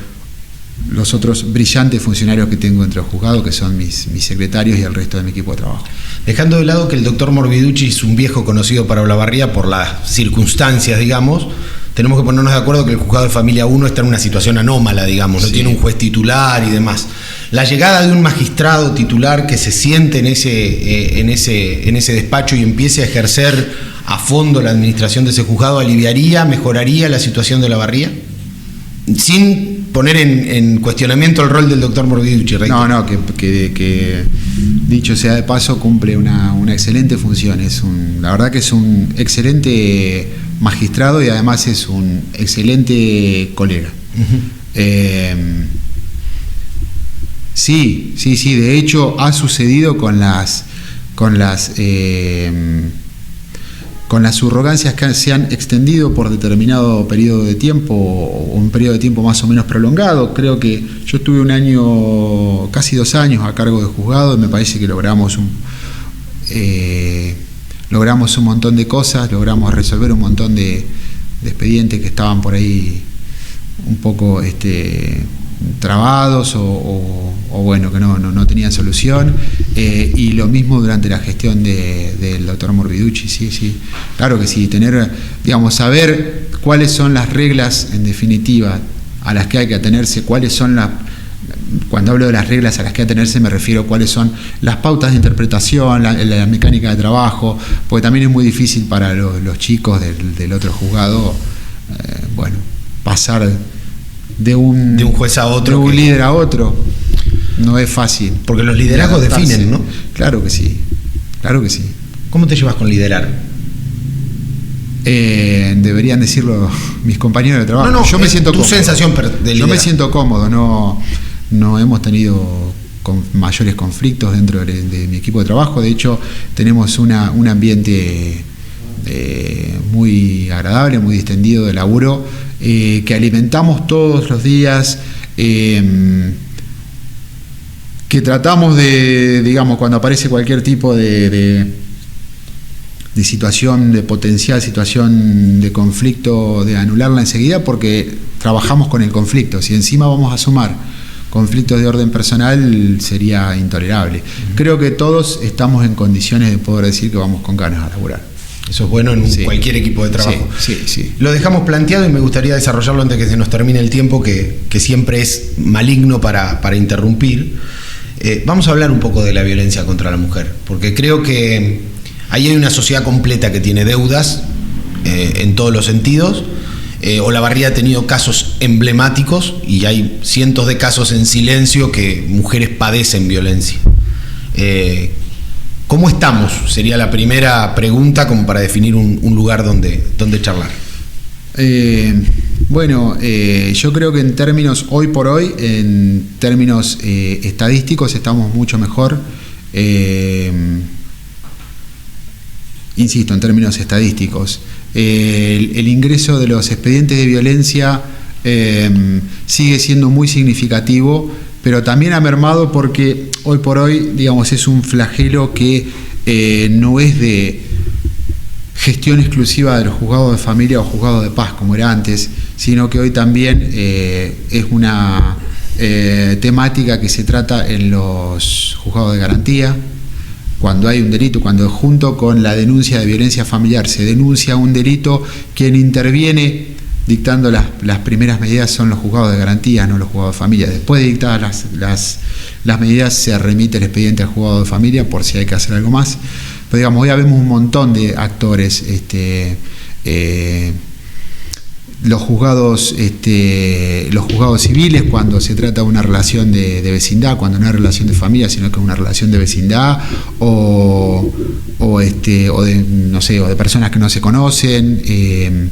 los otros brillantes funcionarios que tengo entre los juzgados, que son mis secretarios y el resto de mi equipo de trabajo. Dejando de lado que el doctor Morbiducci es un viejo conocido para Olavarría por las circunstancias, digamos, tenemos que ponernos de acuerdo que el juzgado de familia 1 está en una situación anómala, digamos, no tiene un juez titular y demás. La llegada de un magistrado titular que se siente en ese despacho y empiece a ejercer a fondo la administración de ese juzgado, ¿aliviaría, mejoraría la situación de Olavarría? Sin poner en cuestionamiento el rol del doctor Morbiducci. No, que dicho sea de paso, cumple una excelente función. La verdad que es un excelente magistrado y además es un excelente colega. Sí, de hecho ha sucedido con las subrogancias que se han extendido por determinado periodo de tiempo, o un periodo de tiempo más o menos prolongado. Creo que yo estuve un año, casi 2 años a cargo de juzgado, y me parece que logramos un montón de cosas, logramos resolver un montón de expedientes que estaban por ahí un poco trabados o bueno, que no tenían solución, y lo mismo durante la gestión del doctor Morbiducci. Sí, claro que sí, saber cuáles son las reglas en definitiva a las que hay que atenerse, cuando hablo de las reglas a las que atenerse me refiero a cuáles son las pautas de interpretación, la mecánica de trabajo, porque también es muy difícil para los chicos del otro juzgado, pasar de un juez a otro, de un líder a otro, no es fácil. Porque los liderazgos definen, ¿no? Claro que sí. ¿Cómo te llevas con liderar? Deberían decirlo mis compañeros de trabajo. No, yo me siento tu cómodo. Sensación de liderazgo. Yo me siento cómodo, no hemos tenido mayores conflictos dentro de mi equipo de trabajo. De hecho, tenemos un ambiente muy agradable, muy distendido de laburo, que alimentamos todos los días, que tratamos cuando aparece cualquier tipo de situación, de potencial situación de conflicto, de anularla enseguida, porque trabajamos con el conflicto. Si encima vamos a sumar conflictos de orden personal, sería intolerable. Creo que todos estamos en condiciones de poder decir que vamos con ganas a laburar. Eso es bueno en cualquier equipo de trabajo. Sí. Lo dejamos planteado y me gustaría desarrollarlo antes que se nos termine el tiempo, que siempre es maligno para interrumpir. Vamos a hablar un poco de la violencia contra la mujer, porque creo que ahí hay una sociedad completa que tiene deudas en todos los sentidos. Olavarría ha tenido casos emblemáticos y hay cientos de casos en silencio que mujeres padecen violencia. ¿Cómo estamos? Sería la primera pregunta como para definir un lugar donde charlar. Bueno, yo creo que en términos, hoy por hoy, en términos estadísticos, estamos mucho mejor. Insisto, en términos estadísticos. El ingreso de los expedientes de violencia sigue siendo muy significativo, pero también ha mermado porque hoy por hoy, digamos, es un flagelo que no es de gestión exclusiva de los juzgados de familia o juzgados de paz, como era antes, sino que hoy también es una temática que se trata en los juzgados de garantía. Cuando hay un delito, cuando junto con la denuncia de violencia familiar se denuncia un delito, quien interviene dictando las primeras medidas son los juzgados de garantía, no los juzgados de familia. Después de dictadas las medidas, se remite el expediente al juzgado de familia por si hay que hacer algo más. Pero digamos, hoy vemos un montón de actores, los juzgados civiles cuando se trata de una relación de vecindad, cuando no es relación de familia, sino que es una relación de vecindad, o de personas que no se conocen.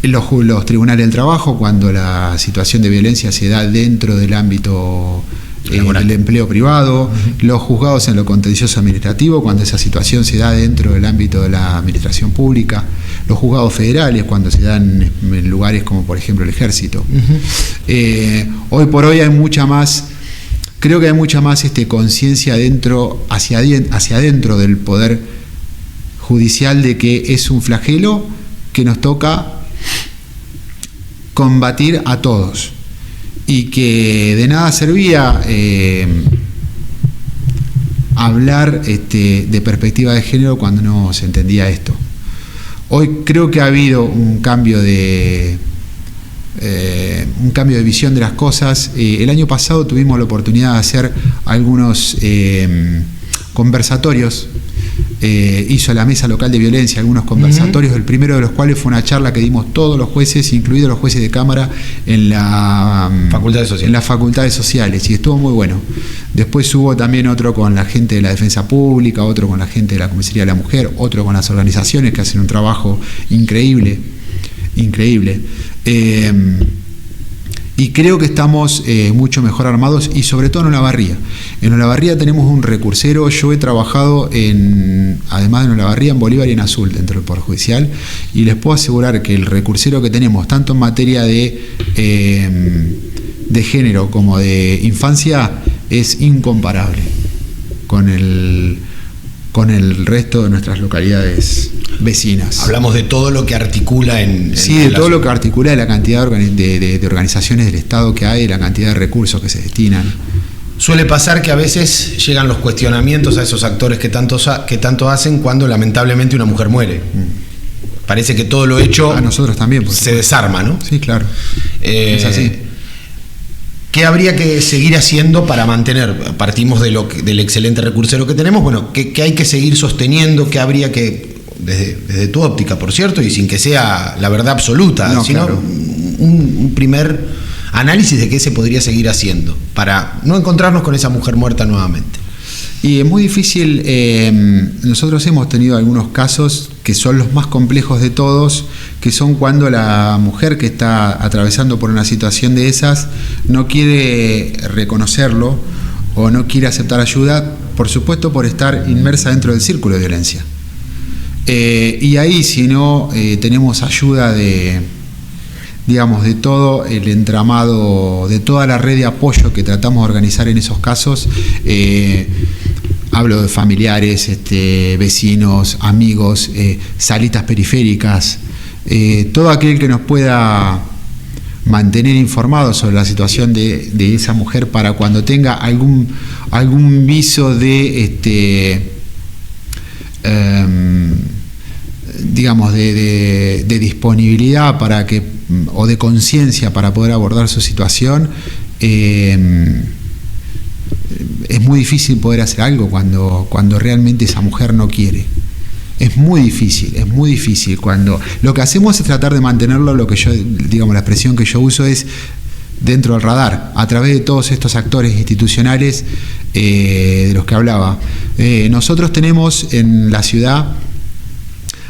Los tribunales del trabajo, cuando la situación de violencia se da dentro del ámbito del empleo privado, los juzgados en lo contencioso administrativo, cuando esa situación se da dentro del ámbito de la administración pública, los juzgados federales, cuando se dan en lugares como por ejemplo el ejército. Hoy por hoy hay mucha más, creo que hay mucha más conciencia hacia adentro del poder judicial de que es un flagelo que nos toca combatir a todos. Y que de nada servía hablar de perspectiva de género cuando no se entendía esto. Hoy creo que ha habido un cambio de visión de las cosas. El año pasado tuvimos la oportunidad de hacer algunos conversatorios. Hizo la Mesa Local de Violencia algunos conversatorios, el primero de los cuales fue una charla que dimos todos los jueces, incluidos los jueces de Cámara, en las facultades sociales, y estuvo muy bueno. Después hubo también otro con la gente de la Defensa Pública, otro con la gente de la Comisaría de la Mujer, otro con las organizaciones que hacen un trabajo increíble. Y creo que estamos mucho mejor armados, y sobre todo en Olavarría. En Olavarría tenemos un recursero. Yo he trabajado además de en Olavarría, en Bolívar y en Azul, dentro del Poder Judicial, y les puedo asegurar que el recursero que tenemos, tanto en materia de género como de infancia, es incomparable con el resto de nuestras localidades vecinas. Hablamos de todo lo que articula lo que articula, de la cantidad de organizaciones del Estado que hay, la cantidad de recursos que se destinan. Suele pasar que a veces llegan los cuestionamientos a esos actores que tanto hacen cuando lamentablemente una mujer muere. Parece que todo lo hecho a nosotros también se desarma, ¿no? Sí, claro. Es así. ¿Qué habría que seguir haciendo para mantener? Partimos del excelente recursero que tenemos. Bueno, ¿qué hay que seguir sosteniendo? ¿Qué habría que, desde tu óptica, por cierto, y sin que sea la verdad absoluta, sino claro, un primer análisis de qué se podría seguir haciendo para no encontrarnos con esa mujer muerta nuevamente? Y es muy difícil. Nosotros hemos tenido algunos casos que son los más complejos de todos, que son cuando la mujer que está atravesando por una situación de esas no quiere reconocerlo o no quiere aceptar ayuda, por supuesto por estar inmersa dentro del círculo de violencia. Y ahí, si no tenemos ayuda de todo el entramado, de toda la red de apoyo que tratamos de organizar en esos casos, hablo de familiares, vecinos, amigos, salitas periféricas, todo aquel que nos pueda mantener informados sobre la situación de esa mujer, para cuando tenga algún viso de de disponibilidad para que, o de conciencia para poder abordar su situación. Es muy difícil poder hacer algo cuando realmente esa mujer no quiere. Es muy difícil. Cuando lo que hacemos es tratar de mantenerlo, lo que yo, la expresión que yo uso es dentro del radar, a través de todos estos actores institucionales de los que hablaba. Nosotros tenemos en la ciudad,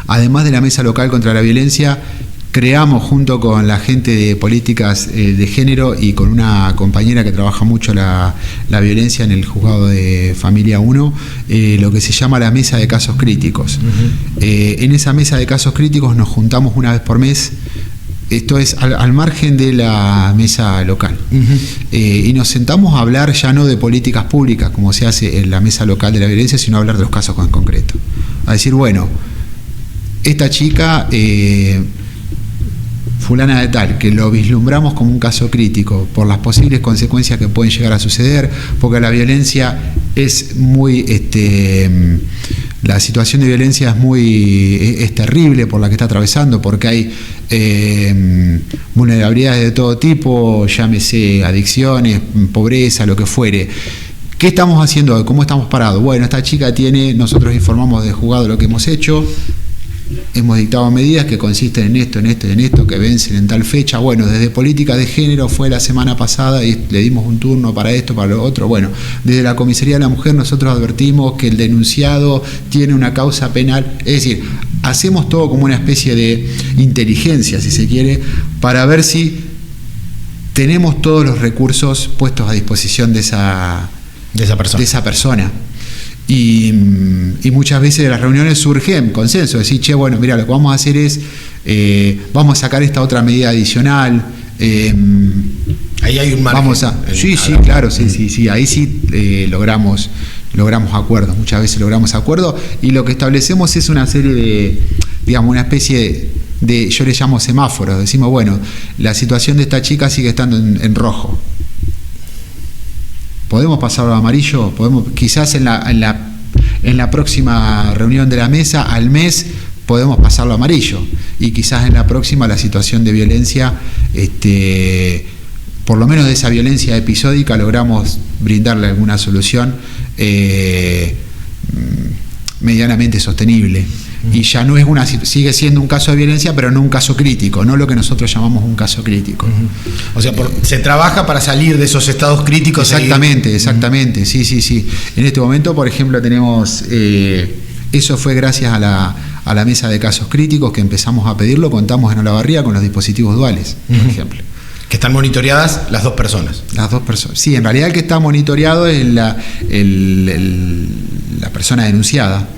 además de la Mesa Local contra la Violencia, creamos junto con la gente de políticas de género y con una compañera que trabaja mucho la violencia en el juzgado de Familia 1, lo que se llama la mesa de casos críticos. En esa mesa de casos críticos nos juntamos una vez por mes. Esto es al margen de la mesa local. Y nos sentamos a hablar ya no de políticas públicas, como se hace en la mesa local de la violencia, sino a hablar de los casos en concreto. A decir, bueno, esta chica, fulana de tal, que lo vislumbramos como un caso crítico por las posibles consecuencias que pueden llegar a suceder, porque la violencia es muy... la situación de violencia es terrible por la que está atravesando, porque hay vulnerabilidades de todo tipo, llámese adicciones, pobreza, lo que fuere. ¿Qué estamos haciendo hoy? ¿Cómo estamos parados? Bueno, esta chica nosotros informamos de juzgado lo que hemos hecho, hemos dictado medidas que consisten en esto, en esto y en esto, que vencen en tal fecha. Bueno, desde política de género fue la semana pasada y le dimos un turno para esto, para lo otro. Bueno, desde la Comisaría de la Mujer nosotros advertimos que el denunciado tiene una causa penal. Es decir, hacemos todo como una especie de inteligencia, si se quiere, para ver si tenemos todos los recursos puestos a disposición de esa persona. Y muchas veces de las reuniones surge consenso, decir, che, bueno, mira, lo que vamos a hacer es, vamos a sacar esta otra medida adicional. Ahí hay un margen. Sí, ahí sí logramos acuerdos, muchas veces logramos acuerdos, y lo que establecemos es una serie de, digamos, una especie de, yo le llamo semáforos. Decimos, bueno, la situación de esta chica sigue estando en rojo. ¿Podemos pasarlo a amarillo? Podemos, quizás en la próxima reunión de la mesa, al mes, podemos pasarlo a amarillo. Y quizás en la próxima la situación de violencia, por lo menos de esa violencia episódica, logramos brindarle alguna solución medianamente sostenible. Y ya no es sigue siendo un caso de violencia, pero no un caso crítico, no lo que nosotros llamamos un caso crítico. O sea, se trabaja para salir de esos estados críticos. Exactamente, sí. En este momento, por ejemplo, tenemos, eso fue gracias a la mesa de casos críticos que empezamos a pedirlo, contamos en Olavarría con los dispositivos duales, por ejemplo. Que están monitoreadas las dos personas. Las dos personas. Sí, en realidad el que está monitoreado es la persona denunciada.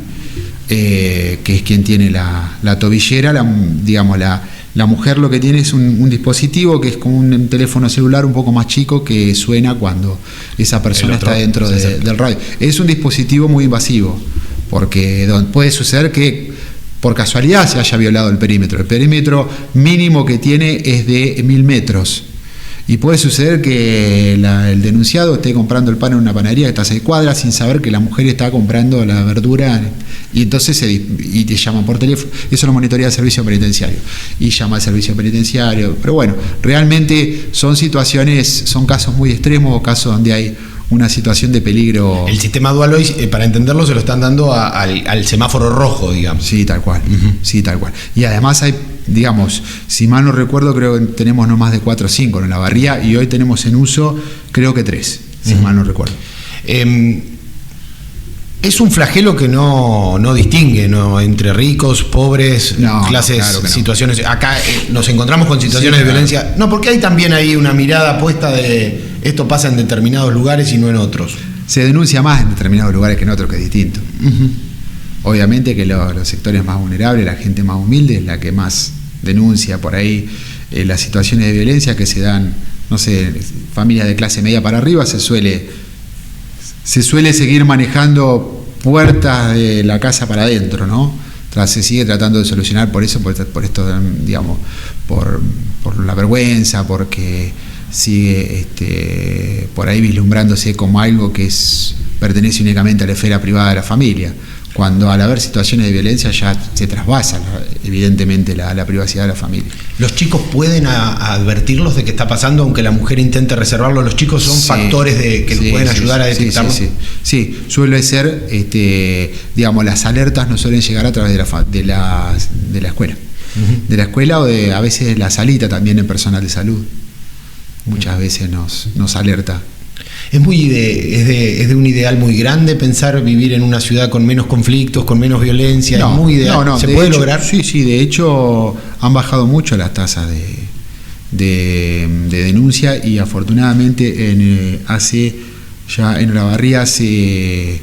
Que es quien tiene la tobillera, la mujer lo que tiene es un dispositivo que es como un teléfono celular un poco más chico que suena cuando esa persona está dentro del radio. Es un dispositivo muy invasivo, porque puede suceder que por casualidad se haya violado el perímetro. El perímetro mínimo que tiene es de 1000 metros. Y puede suceder que el denunciado esté comprando el pan en una panadería que está a 6 cuadras sin saber que la mujer está comprando la verdura, y entonces y te llaman por teléfono. Eso lo monitorea el servicio penitenciario y llama al servicio penitenciario. Pero bueno, realmente son casos muy extremos, o casos donde hay una situación de peligro. El sistema dual hoy, para entenderlo, se lo están dando al semáforo rojo, digamos. Sí, tal cual. Sí, tal cual. Y además hay, digamos, si mal no recuerdo, creo que tenemos no más de 4 o 5 en Olavarría, y hoy tenemos en uso, creo que 3, si mal no recuerdo. Es un flagelo que no distingue, ¿no?, entre ricos, pobres, clases, claro que situaciones. Acá nos encontramos con situaciones de violencia. No, porque hay también ahí una mirada puesta de esto pasa en determinados lugares y no en otros. Se denuncia más en determinados lugares que en otros, que es distinto. Obviamente que los sectores más vulnerables, la gente más humilde, es la que más denuncia por ahí las situaciones de violencia que se dan, no sé, familias de clase media para arriba, se suele seguir manejando puertas de la casa para adentro, ¿no? Se sigue tratando de solucionar por esto, digamos, por la vergüenza, porque sigue por ahí vislumbrándose como algo que pertenece únicamente a la esfera privada de la familia, cuando al haber situaciones de violencia ya se trasvasa evidentemente la privacidad de la familia. ¿Los chicos pueden advertirlos de que está pasando aunque la mujer intente reservarlo? ¿Los chicos son factores que pueden ayudar a detectarlo? Sí, suele ser, digamos, las alertas no suelen llegar a través de la escuela. De la escuela, o a veces la salita también en personal de salud. Muchas veces nos alerta. Es de un ideal muy grande pensar vivir en una ciudad con menos conflictos, con menos violencia. No, es muy ideal. no, ¿Se de puede hecho, lograr? Sí, de hecho han bajado mucho las tasas de denuncia y afortunadamente en Olavarría hace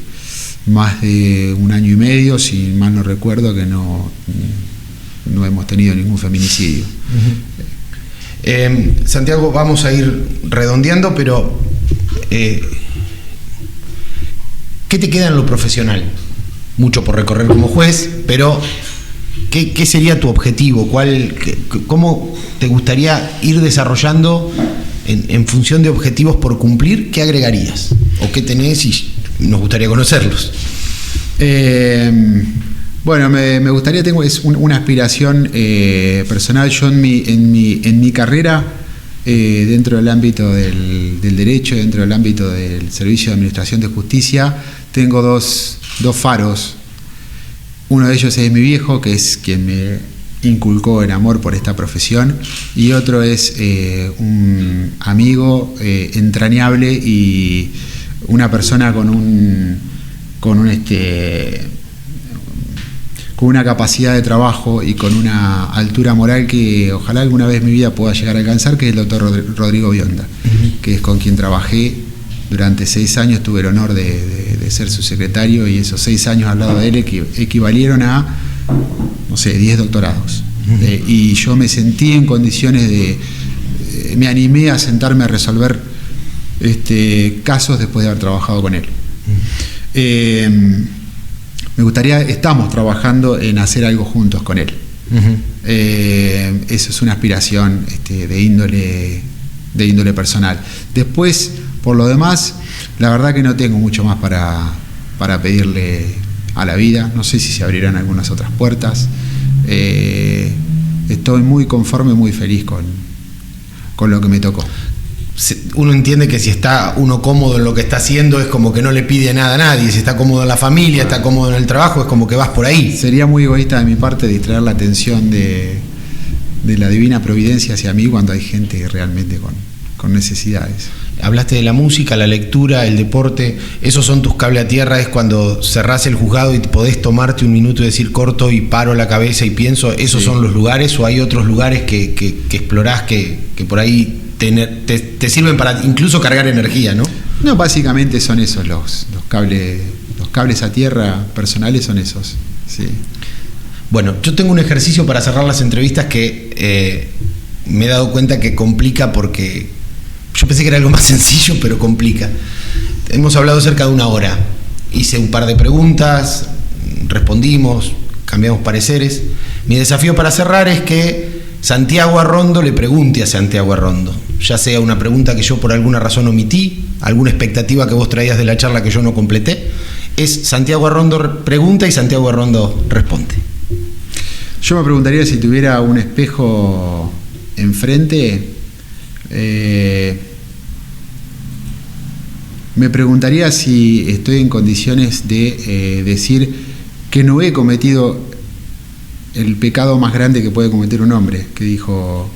más de un año y medio, si mal no recuerdo, que no hemos tenido ningún feminicidio. Santiago, vamos a ir redondeando, pero ¿qué te queda en lo profesional? Mucho por recorrer como juez, pero ¿qué sería tu objetivo? ¿Cómo te gustaría ir desarrollando en función de objetivos por cumplir? ¿Qué agregarías? ¿O qué tenés y nos gustaría conocerlos? Bueno, me gustaría, es una aspiración personal. Yo en mi carrera, dentro del ámbito del derecho, dentro del ámbito del Servicio de Administración de Justicia, tengo dos faros. Uno de ellos es mi viejo, que es quien me inculcó el amor por esta profesión, y otro es un amigo entrañable y una persona con una capacidad de trabajo y con una altura moral que ojalá alguna vez mi vida pueda llegar a alcanzar, que es el doctor Rodrigo Bionda, que es con quien trabajé durante 6 años. Tuve el honor de ser su secretario, y esos 6 años al lado de él equivalieron a, 10 doctorados. Y yo me sentí en condiciones me animé a sentarme a resolver casos después de haber trabajado con él. Me gustaría, estamos trabajando en hacer algo juntos con él. Eso es una aspiración de índole personal. Después, por lo demás, la verdad que no tengo mucho más para pedirle a la vida. No sé si se abrirán algunas otras puertas. Estoy muy conforme, muy feliz con lo que me tocó. Uno entiende que si está uno cómodo en lo que está haciendo, es como que no le pide nada a nadie. Si está cómodo en la familia, está cómodo en el trabajo, es como que vas por ahí. Sería muy egoísta de mi parte distraer la atención de la divina providencia hacia mí cuando hay gente realmente con necesidades. Hablaste de la música, la lectura, el deporte. ¿Esos son tus cable a tierra? ¿Es cuando cerrás el juzgado y podés tomarte un minuto y decir corto y paro la cabeza y pienso? ¿Esos son los lugares, o hay otros lugares que explorás que por ahí te sirven para incluso cargar energía, ¿no? No, básicamente son esos los cables a tierra personales, son esos, sí. Bueno, yo tengo un ejercicio para cerrar las entrevistas que me he dado cuenta que complica, porque yo pensé que era algo más sencillo, pero complica. Hemos hablado cerca de 1 hora. Hice un par de preguntas, respondimos, cambiamos pareceres. Mi desafío para cerrar es que Santiago Arrondo le pregunte a Santiago Arrondo, ya sea una pregunta que yo por alguna razón omití, alguna expectativa que vos traías de la charla que yo no completé. Es Santiago Arrondo pregunta y Santiago Arrondo responde. Yo me preguntaría, si tuviera un espejo enfrente, me preguntaría si estoy en condiciones de decir que no he cometido el pecado más grande que puede cometer un hombre, que dijo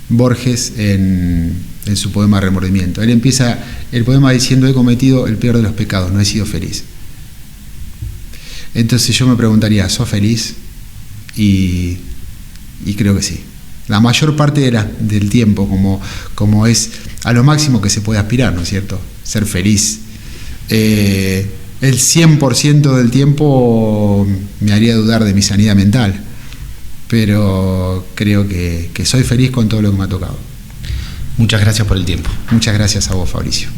Borges en su poema Remordimiento. Él empieza el poema diciendo: he cometido el peor de los pecados, no he sido feliz. Entonces yo me preguntaría: ¿sos feliz? Y creo que sí. La mayor parte del tiempo, como es a lo máximo que se puede aspirar, ¿no es cierto? Ser feliz. El 100% del tiempo me haría dudar de mi sanidad mental, pero creo que soy feliz con todo lo que me ha tocado. Muchas gracias por el tiempo. Muchas gracias a vos, Fabricio.